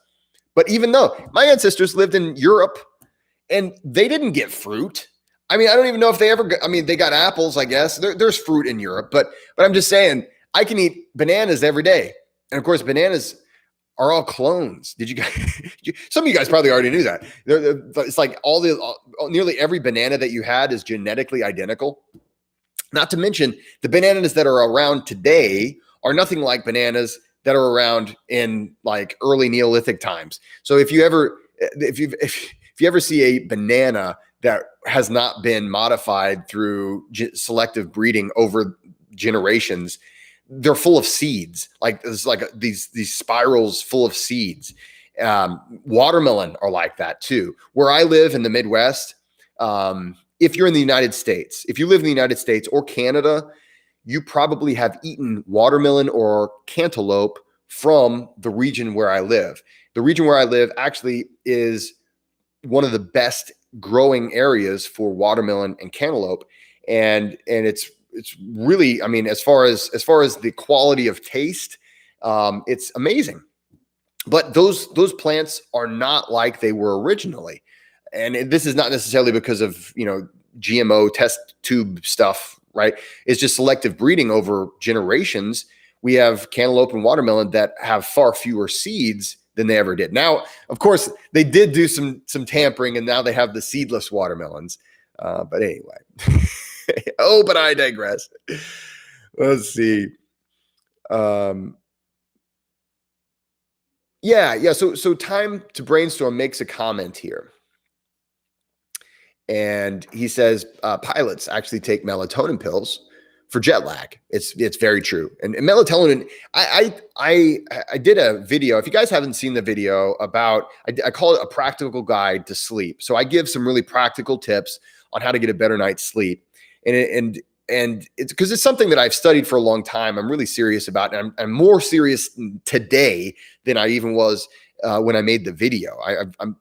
but even though my ancestors lived in Europe and they didn't get fruit. I don't even know if they ever got, they got apples, I guess. There's fruit in Europe, but I'm just saying I can eat bananas every day. And of course, bananas are all clones. Did you guys, some of you guys probably already knew that. It's like nearly every banana that you had is genetically identical. Not to mention the bananas that are around today are nothing like bananas that are around in like early Neolithic times. So if you ever see a banana that has not been modified through selective breeding over generations, they're full of seeds. Like there's like these spirals full of seeds. Watermelon are like that too. Where I live in the Midwest, if you're in the United States, if you live in the United States or Canada, you probably have eaten watermelon or cantaloupe from the region where I live. The region where I live actually is one of the best growing areas for watermelon and cantaloupe. And it's really, as far as the quality of taste, it's amazing. But those plants are not like they were originally. And this is not necessarily because of, GMO test tube stuff, right? It's just selective breeding over generations. We have cantaloupe and watermelon that have far fewer seeds than they ever did. Now, of course, they did do some tampering, and now they have the seedless watermelons. But anyway, but I digress. Let's see. So Time to Brainstorm makes a comment here. And he says, pilots actually take melatonin pills for jet lag. It's very true. And melatonin, I did a video. If you guys haven't seen the video about, I call it a practical guide to sleep. So I give some really practical tips on how to get a better night's sleep. And and it's because it's something that I've studied for a long time. I'm really serious about it. I'm more serious today than I even was when I made the video.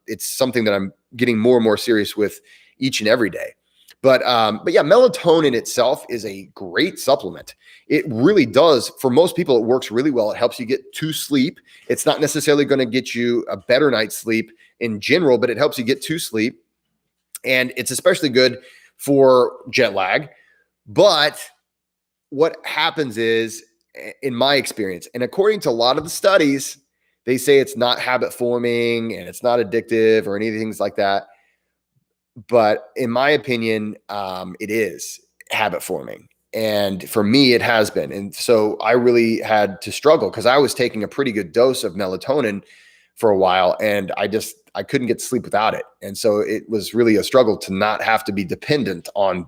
It's something that I'm getting more and more serious with each and every day. But yeah, melatonin itself is a great supplement. It really does. For most people, it works really well. It helps you get to sleep. It's not necessarily going to get you a better night's sleep in general, but it helps you get to sleep. And it's especially good for jet lag. But what happens is, in my experience, and according to a lot of the studies, they say it's not habit forming and it's not addictive or anything like that. But in my opinion, it is habit forming. And for me, it has been. And so I really had to struggle because I was taking a pretty good dose of melatonin for a while, and I couldn't get to sleep without it. And so it was really a struggle to not have to be dependent on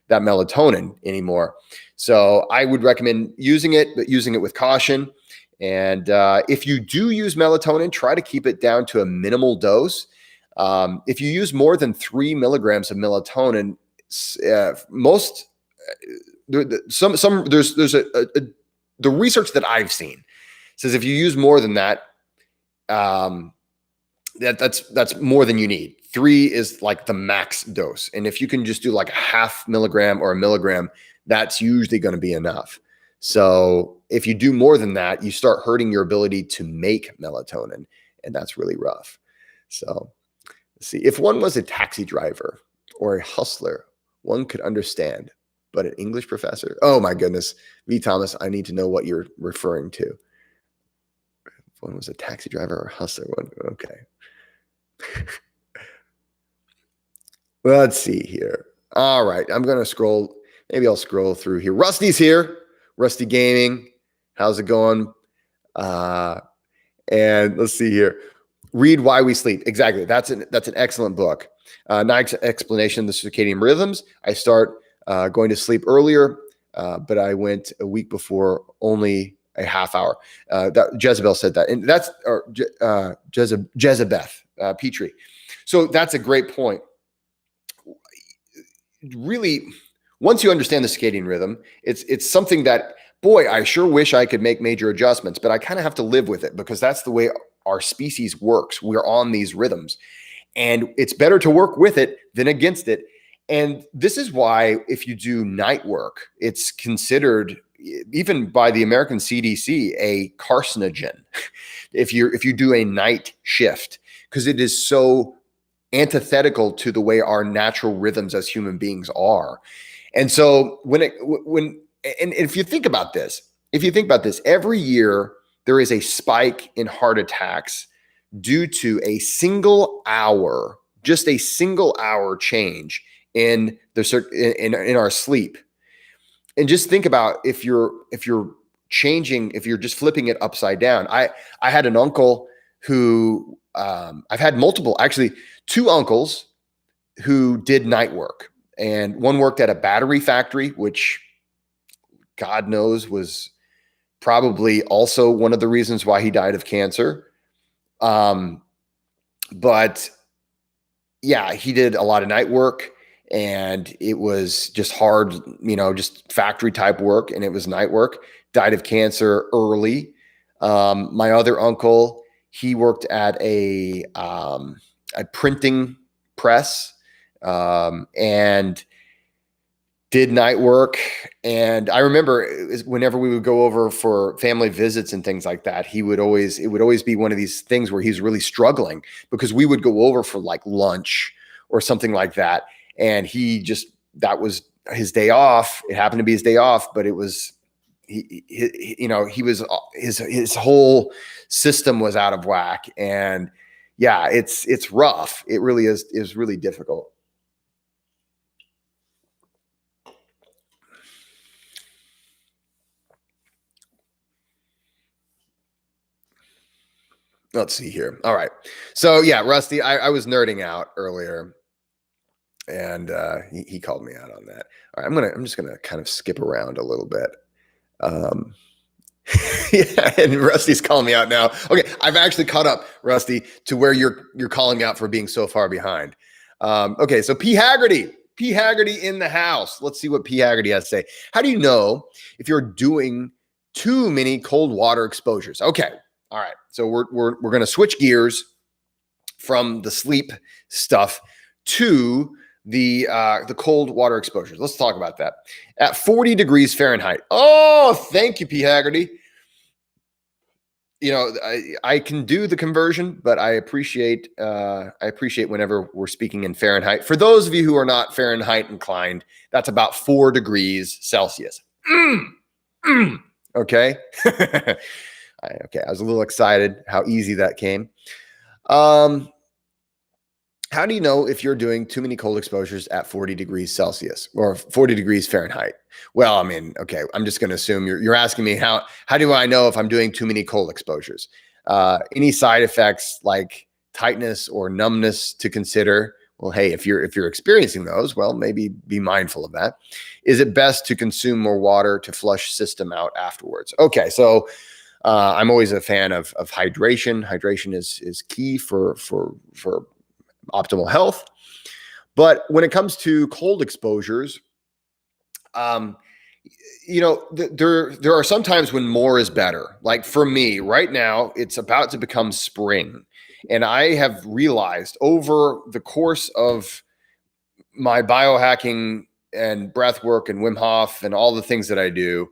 that melatonin anymore. So I would recommend using it, but using it with caution. And if you do use melatonin, try to keep it down to a minimal dose. If you use more than 3 milligrams of melatonin, the research that I've seen says if you use more than that, that's more than you need. 3 is like the max dose. And if you can just do like a half milligram or a milligram, that's usually going to be enough. So if you do more than that, you start hurting your ability to make melatonin, and that's really rough. So let's see. If one was a taxi driver or a hustler, one could understand, but an English professor, oh my goodness. V. Thomas, I need to know what you're referring to. If one was a taxi driver or a hustler, okay. Well, let's see here. All right. I'm going to scroll. Maybe I'll scroll through here. Rusty's here. Rusty Gaming. How's it going? And let's see here. Read Why We Sleep. Exactly. That's an excellent book. Nice explanation of the circadian rhythms. I start going to sleep earlier, but I went a week before only a half hour. That Jezebel said that. And that's Jezebeth Petrie. So that's a great point. Really, once you understand the circadian rhythm, it's something that, boy, I sure wish I could make major adjustments, but I kind of have to live with it because that's the way our species works. We're on these rhythms, and it's better to work with it than against it. And this is why if you do night work, it's considered, even by the American CDC, a carcinogen if you do a night shift, because it is so antithetical to the way our natural rhythms as human beings are. And so if you think about this, every year there is a spike in heart attacks due to a single hour, just a single hour change in our sleep. And just think about if you're just flipping it upside down. I had an uncle who I've had actually 2 uncles who did night work, and one worked at a battery factory, which God knows was probably also one of the reasons why he died of cancer. But yeah, he did a lot of night work, and it was just hard, just factory type work, and it was night work. Died of cancer early. My other uncle, he worked at a printing press, and did night work. And I remember whenever we would go over for family visits and things like that, it would always be one of these things where he's really struggling because we would go over for like lunch or something like that. And that was his day off. It happened to be his day off, but it was, his whole system was out of whack. And yeah, it's rough. It really is really difficult. Let's see here. All right. So yeah, Rusty, I was nerding out earlier, and he called me out on that. All right, I'm just gonna kind of skip around a little bit. Yeah, and Rusty's calling me out now. Okay, I've actually caught up, Rusty, to where you're calling me out for being so far behind. Okay, so P. Haggerty P. Haggerty in the house. Let's see what P. Haggerty has to say. How do you know if you're doing too many cold water exposures? Okay. All right. So we're going to switch gears from the sleep stuff to the cold water exposures. Let's talk about that. At 40 degrees Fahrenheit. Oh, thank you, P. Haggerty. You know, I can do the conversion, but I appreciate whenever we're speaking in Fahrenheit. For those of you who are not Fahrenheit inclined, that's about 4 degrees Celsius. Okay. Okay. I was a little excited how easy that came. How do you know if you're doing too many cold exposures at 40 degrees Celsius or 40 degrees Fahrenheit? Well, I mean, okay, I'm just going to assume you're asking me how do I know if I'm doing too many cold exposures? Any side effects like tightness or numbness to consider? Well, hey, if you're experiencing those, well, maybe be mindful of that. Is it best to consume more water to flush system out afterwards? Okay, so I'm always a fan of hydration. Hydration is key for optimal health. But when it comes to cold exposures, you know, there are some times when more is better. Like for me right now, it's about to become spring. And I have realized over the course of my biohacking and breath work and Wim Hof and all the things that I do,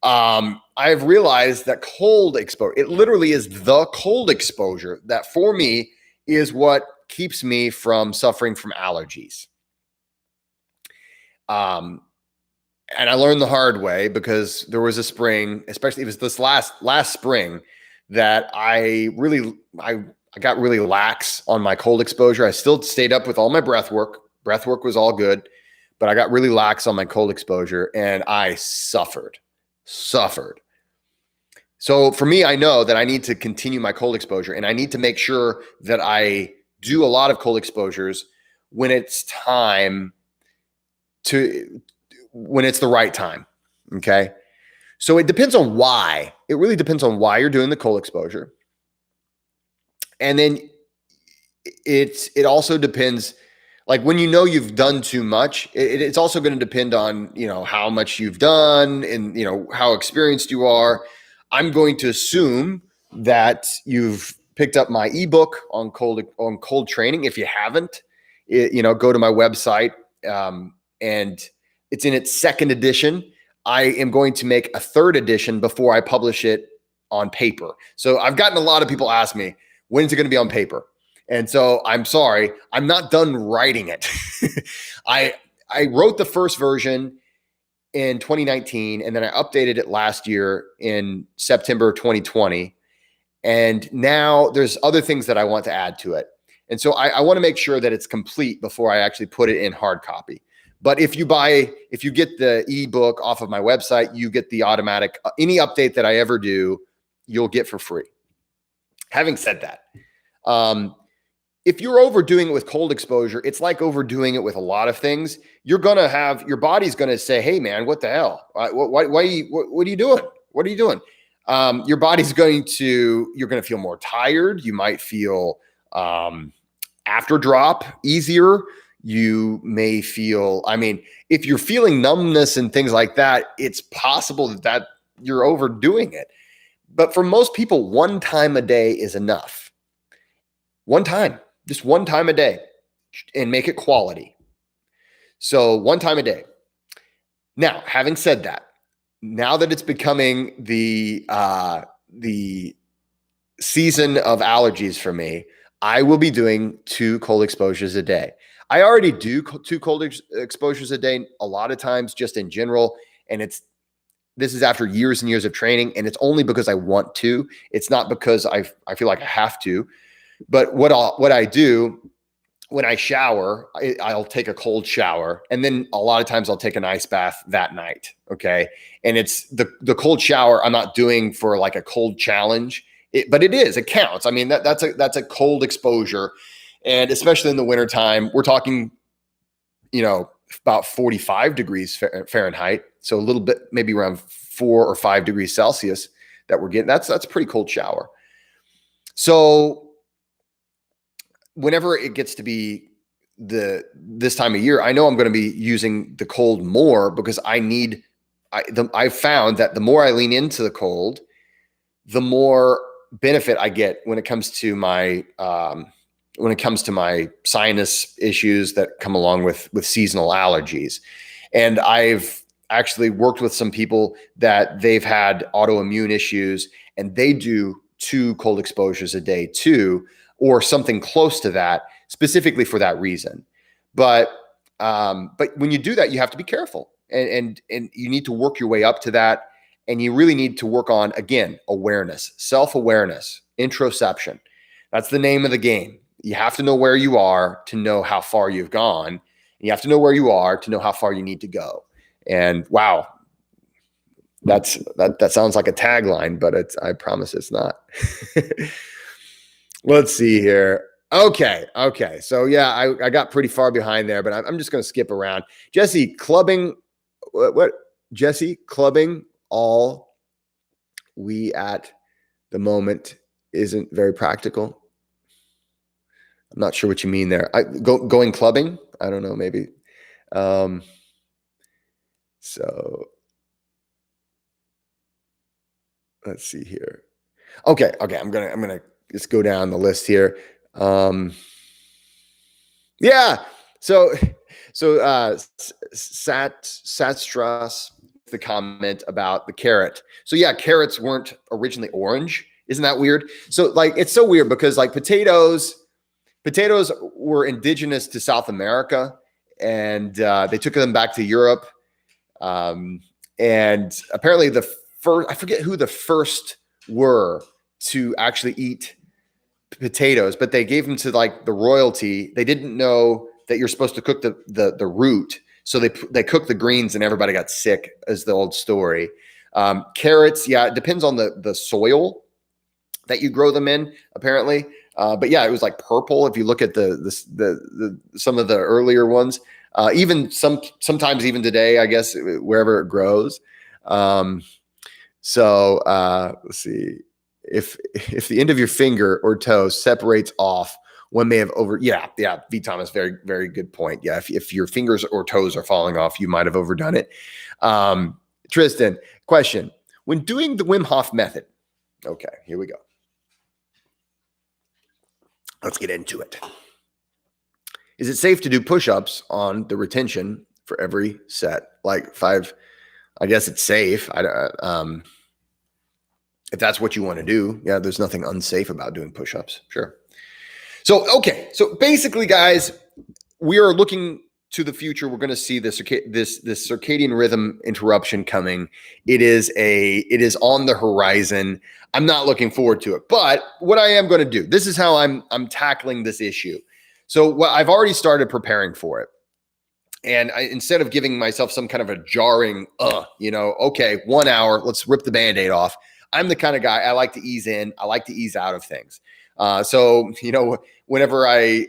I've realized that cold exposure, it literally is the cold exposure that for me is what keeps me from suffering from allergies. And I learned the hard way because there was a spring, especially it was this last spring that I got really lax on my cold exposure. I still stayed up with all my breath work. Breath work was all good, but I got really lax on my cold exposure and I suffered. So for me, I know that I need to continue my cold exposure and I need to make sure that I do a lot of cold exposures when it's the right time. Okay. So it depends on why. It really depends on why you're doing the cold exposure. And then it also depends, like when you know you've done too much, it's also going to depend on, you know, how much you've done and, you know, how experienced you are. I'm going to assume that you've picked up my ebook on cold training. If you haven't, go to my website and it's in its second edition. I am going to make a third edition before I publish it on paper. So I've gotten a lot of people ask me, when's it going to be on paper? And so I'm sorry, I'm not done writing it. I wrote the first version in 2019, and then I updated it last year in September 2020. And now there's other things that I want to add to it. And so I want to make sure that it's complete before I actually put it in hard copy. But if you get the ebook off of my website, you get the automatic, any update that I ever do, you'll get for free. Having said that, if you're overdoing it with cold exposure, it's like overdoing it with a lot of things. Your body's going to say, hey man, what the hell? What are you doing? What are you doing? Your body's you're going to feel more tired. You might feel after drop easier. You may feel, if you're feeling numbness and things like that, it's possible that you're overdoing it. But for most people, one time a day is enough. Just one time a day, and make it quality. So one time a day. Now, having said that, now that it's becoming the season of allergies for me, I will be doing 2 cold exposures a day. I already do 2 cold exposures a day a lot of times just in general. And this is after years and years of training. And it's only because I want to. It's not because I feel like I have to. But what I do when I shower, I'll take a cold shower. And then a lot of times I'll take an ice bath that night. Okay. And it's the cold shower I'm not doing for like a cold challenge, but it counts. That's a cold exposure. And especially in the wintertime, we're talking, about 45 degrees Fahrenheit. So a little bit, maybe around 4 or 5 degrees Celsius that we're getting. That's a pretty cold shower. So whenever it gets to be this time of year, I know I'm going to be using the cold more because I've found that the more I lean into the cold, the more benefit I get when it comes to my sinus issues that come along with seasonal allergies. And I've actually worked with some people that they've had autoimmune issues and they do 2 cold exposures a day too, or something close to that, specifically for that reason. But when you do that, you have to be careful, and you need to work your way up to that. And you really need to work on, again, awareness, self-awareness, introception. That's the name of the game. You have to know where you are to know how far you've gone. You have to know where you are to know how far you need to go. And wow, that sounds like a tagline, but I promise it's not. Let's see here. Okay. So yeah, I got pretty far behind there, but I'm just going to skip around. Jesse, clubbing. What? Jesse, clubbing all we at the moment isn't very practical. I'm not sure what you mean there. Going clubbing? I don't know, maybe. So let's see here. Okay. I'm gonna just go down the list here. Yeah. So Satstras, the comment about the carrot. So yeah, carrots weren't originally orange. Isn't that weird? So like, it's so weird because like potatoes were indigenous to South America, and they took them back to Europe. And apparently I forget who the first were to actually eat potatoes, but they gave them to like the royalty. They didn't know that you're supposed to cook the root. So they cooked the greens and everybody got sick, as the old story. Carrots, yeah, it depends on the soil that you grow them in, apparently. But yeah, it was like purple. If you look at the some of the earlier ones, even sometimes even today, I guess, wherever it grows. So let's see. If the end of your finger or toe separates off, one may have V. Thomas, very, very good point. Yeah, if your fingers or toes are falling off, you might have overdone it. Tristan, question. When doing the Wim Hof method, okay, here we go. Let's get into it. Is it safe to do push-ups on the retention for every set? Like 5, I guess it's safe. If that's what you want to do, yeah, there's nothing unsafe about doing push-ups. Sure. So, okay. So basically, guys, we are looking to the future. We're going to see this circadian rhythm interruption coming. It is on the horizon. I'm not looking forward to it, but what I am going to do, this is how I'm tackling this issue. So I've already started preparing for it. And instead of giving myself some kind of a jarring, okay, 1 hour, let's rip the Band-Aid off. I'm the kind of guy, I like to ease in. I like to ease out of things. So, whenever I've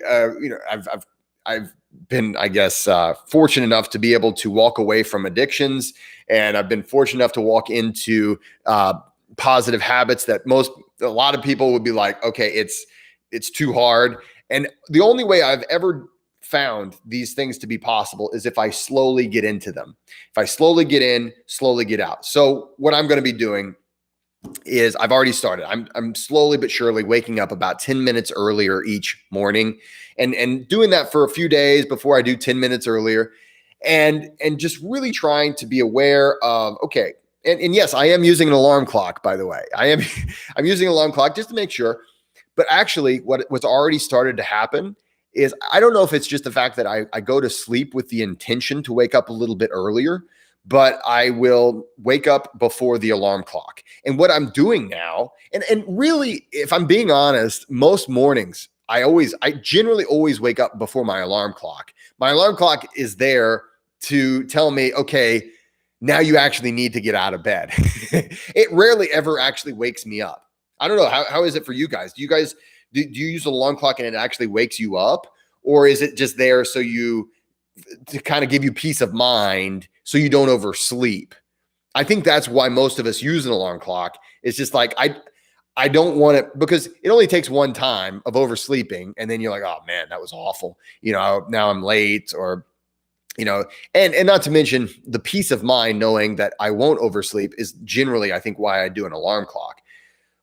been, I guess, fortunate enough to be able to walk away from addictions. And I've been fortunate enough to walk into positive habits that a lot of people would be like, okay, it's too hard. And the only way I've ever found these things to be possible is if I slowly get into them. If I slowly get in, slowly get out. So what I'm going to be doing is I've already started. I'm slowly but surely waking up about 10 minutes earlier each morning and doing that for a few days before I do 10 minutes earlier and just really trying to be aware of, okay. And yes, I am using an alarm clock, by the way. I'm using an alarm clock just to make sure. But actually what's already started to happen is I don't know if it's just the fact that I go to sleep with the intention to wake up a little bit earlier, but I will wake up before the alarm clock. And what I'm doing now, and really, if I'm being honest, most mornings, I generally always wake up before my alarm clock. My alarm clock is there to tell me, okay, now you actually need to get out of bed. It rarely ever actually wakes me up. I don't know. How is it for you guys? Do you use an alarm clock and it actually wakes you up? Or is it just there to kind of give you peace of mind so you don't oversleep? I think that's why most of us use an alarm clock. It's just like, I don't want it because it only takes one time of oversleeping. And then you're like, oh man, that was awful. Now I'm late or, and not to mention the peace of mind knowing that I won't oversleep is generally, I think, why I do an alarm clock.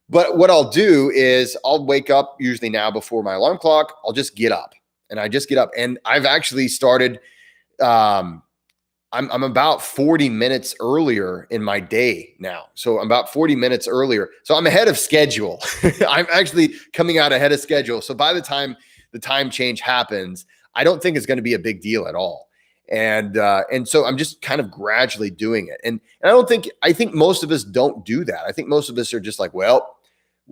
But what I'll do is I'll wake up usually now before my alarm clock. I'll just get up and I've actually started, I'm about 40 minutes earlier in my day now. So I'm about 40 minutes earlier. So I'm ahead of schedule. I'm actually coming out ahead of schedule. So by the time the time change happens, I don't think it's going to be a big deal at all. And so I'm just kind of gradually doing it. And I think most of us don't do that. I think most of us are just like, well,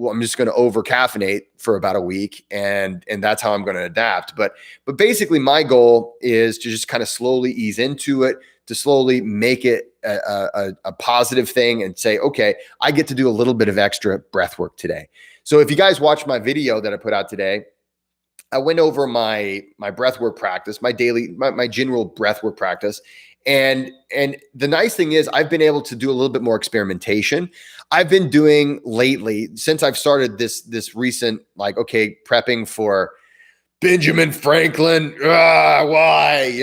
I'm just going to over caffeinate for about a week and that's how I'm going to adapt. But basically my goal is to just kind of slowly ease into it, to slowly make it a positive thing and say, okay, I get to do a little bit of extra breath work today. So if you guys watch my video that I put out today, I went over my breathwork practice, my general breathwork practice. And the nice thing is I've been able to do a little bit more experimentation. I've been doing lately since I've started this recent, prepping for Benjamin Franklin. Why?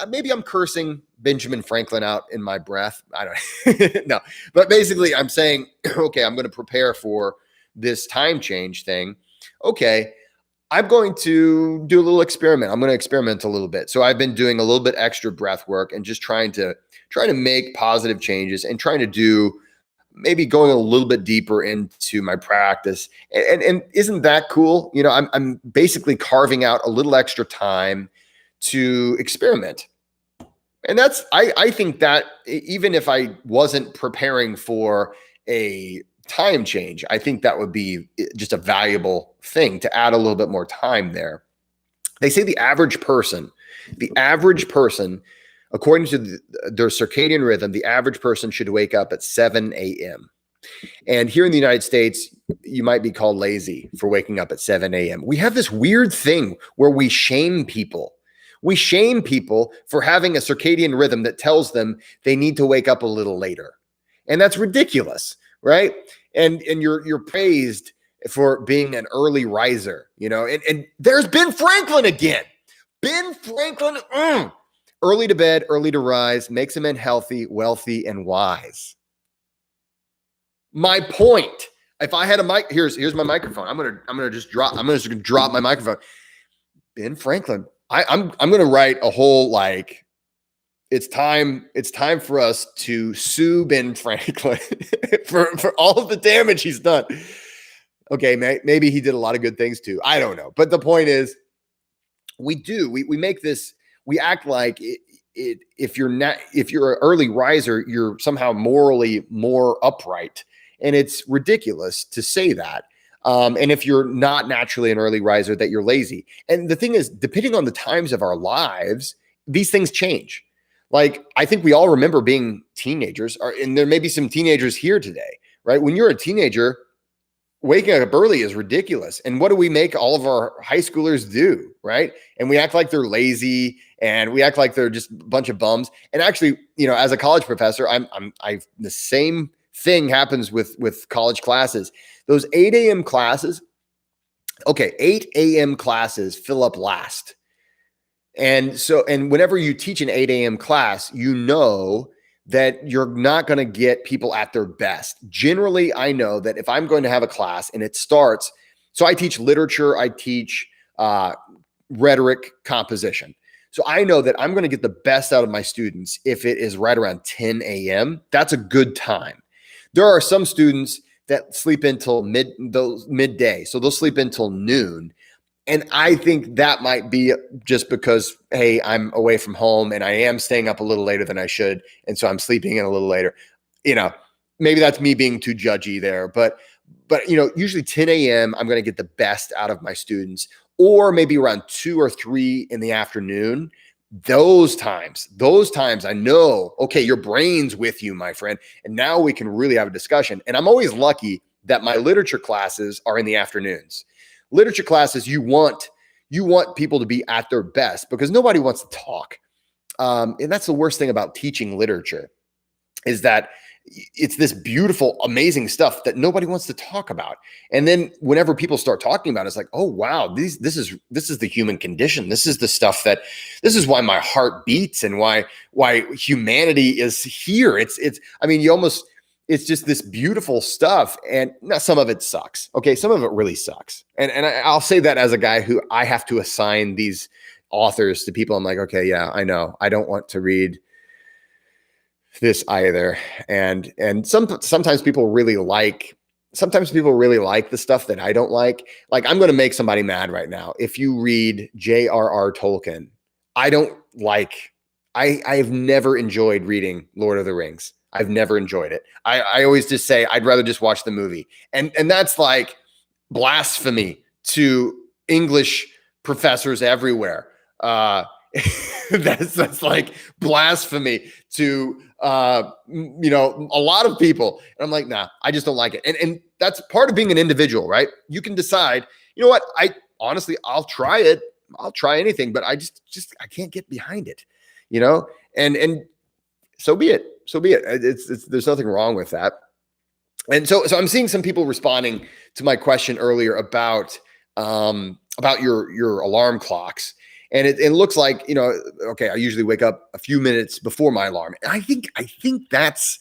Maybe I'm cursing Benjamin Franklin out in my breath. I don't no, but basically I'm saying, okay, I'm going to prepare for this time change thing. Okay. I'm going to do a little experiment. I'm going to experiment a little bit. So I've been doing a little bit extra breath work and just trying to make positive changes and trying to do maybe going a little bit deeper into my practice. And isn't that cool? I'm basically carving out a little extra time to experiment. And I think that even if I wasn't preparing for a time change, I think that would be just a valuable thing to add a little bit more time there. They say the average person, according to their circadian rhythm, the average person should wake up at 7 a.m. And here in the United States, you might be called lazy for waking up at 7 a.m. We have this weird thing where we shame people. We shame people for having a circadian rhythm that tells them they need to wake up a little later. And that's ridiculous, right? And you're praised for being an early riser, and there's Ben Franklin again. Ben Franklin, early to bed, early to rise, makes a man healthy, wealthy, and wise. My point, if I had a mic, here's my microphone. I'm gonna just drop my microphone. Ben Franklin. I'm gonna write a whole it's time for us to sue Ben Franklin for all of the damage he's done. Okay, maybe he did a lot of good things too. I don't know. But the point is, we make this, we act like if you're an early riser, you're somehow morally more upright. And it's ridiculous to say that. And if you're not naturally an early riser, that you're lazy. And the thing is, depending on the times of our lives, these things change. I think we all remember being teenagers, and there may be some teenagers here today, right? When you're a teenager, waking up early is ridiculous. And what do we make all of our high schoolers do, right? And we act like they're lazy and we act like they're just a bunch of bums. And actually, as a college professor, the same thing happens with college classes. Those 8 a.m. classes, 8 a.m. classes fill up last. And whenever you teach an 8 a.m. class, that you're not going to get people at their best. Generally, I know that if I'm going to have a class and it starts, so I teach literature, I teach rhetoric, composition. So I know that I'm going to get the best out of my students if it is right around 10 a.m. That's a good time. There are some students that sleep until midday. So they'll sleep until noon. And I think that might be just because, hey, I'm away from home and I am staying up a little later than I should. And so I'm sleeping in a little later. Maybe that's me being too judgy there. But usually 10 a.m., I'm going to get the best out of my students, or maybe around 2 or 3 in the afternoon. Those times I know, okay, your brain's with you, my friend. And now we can really have a discussion. And I'm always lucky that my literature classes are in the afternoons. Literature classes, you want people to be at their best because nobody wants to talk. And that's the worst thing about teaching literature is that, it's this beautiful, amazing stuff that nobody wants to talk about. And then whenever people start talking about it, it's like, oh wow, this is the human condition. This is the stuff this is why my heart beats and why humanity is here. It's just this beautiful stuff. And now some of it sucks. Okay. Some of it really sucks. And I'll say that as a guy who I have to assign these authors to people. I'm like, okay, yeah, I know. I don't want to read this either. And sometimes people really like the stuff that I don't like. Like, I'm going to make somebody mad right now. If you read J.R.R. Tolkien, I've never enjoyed reading Lord of the Rings. I've never enjoyed it. I always just say, I'd rather just watch the movie. And that's like blasphemy to English professors everywhere. That's like blasphemy to a lot of people. And I'm like, nah, I just don't like it. And that's part of being an individual, right? You can decide, you know what? I'll try it. I'll try anything, but I I can't get behind it, and so be it. So be it. There's nothing wrong with that. And so I'm seeing some people responding to my question earlier about your alarm clocks. And it looks like, okay, I usually wake up a few minutes before my alarm. And I think that's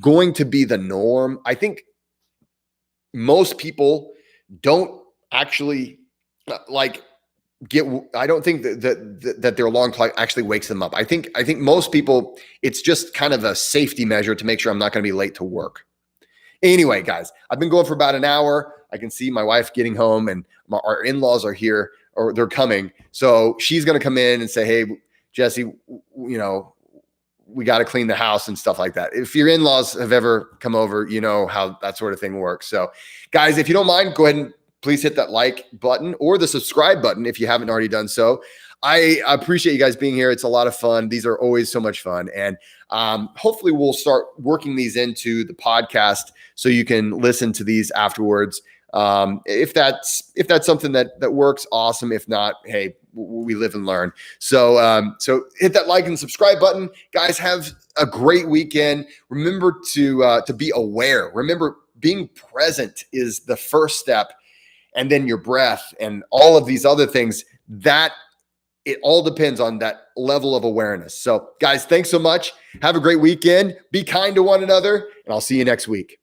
going to be the norm. I think most people don't actually I don't think that their alarm clock actually wakes them up. I think most people, it's just kind of a safety measure to make sure I'm not going to be late to work. Anyway, guys, I've been going for about an hour. I can see my wife getting home and our in-laws are here, or they're coming. So she's going to come in and say, hey, Jesse, we got to clean the house and stuff like that. If your in-laws have ever come over, you know how that sort of thing works. So guys, if you don't mind, go ahead and please hit that like button or the subscribe button if you haven't already done so. I appreciate you guys being here. It's a lot of fun. These are always so much fun. And hopefully we'll start working these into the podcast so you can listen to these afterwards. If that's something that works, awesome. If not, hey, we live and learn. So hit that like and subscribe button. Guys, have a great weekend. Remember to be aware. Remember, being present is the first step. And then your breath and all of these other things, that it all depends on that level of awareness. So guys, thanks so much. Have a great weekend. Be kind to one another, and I'll see you next week.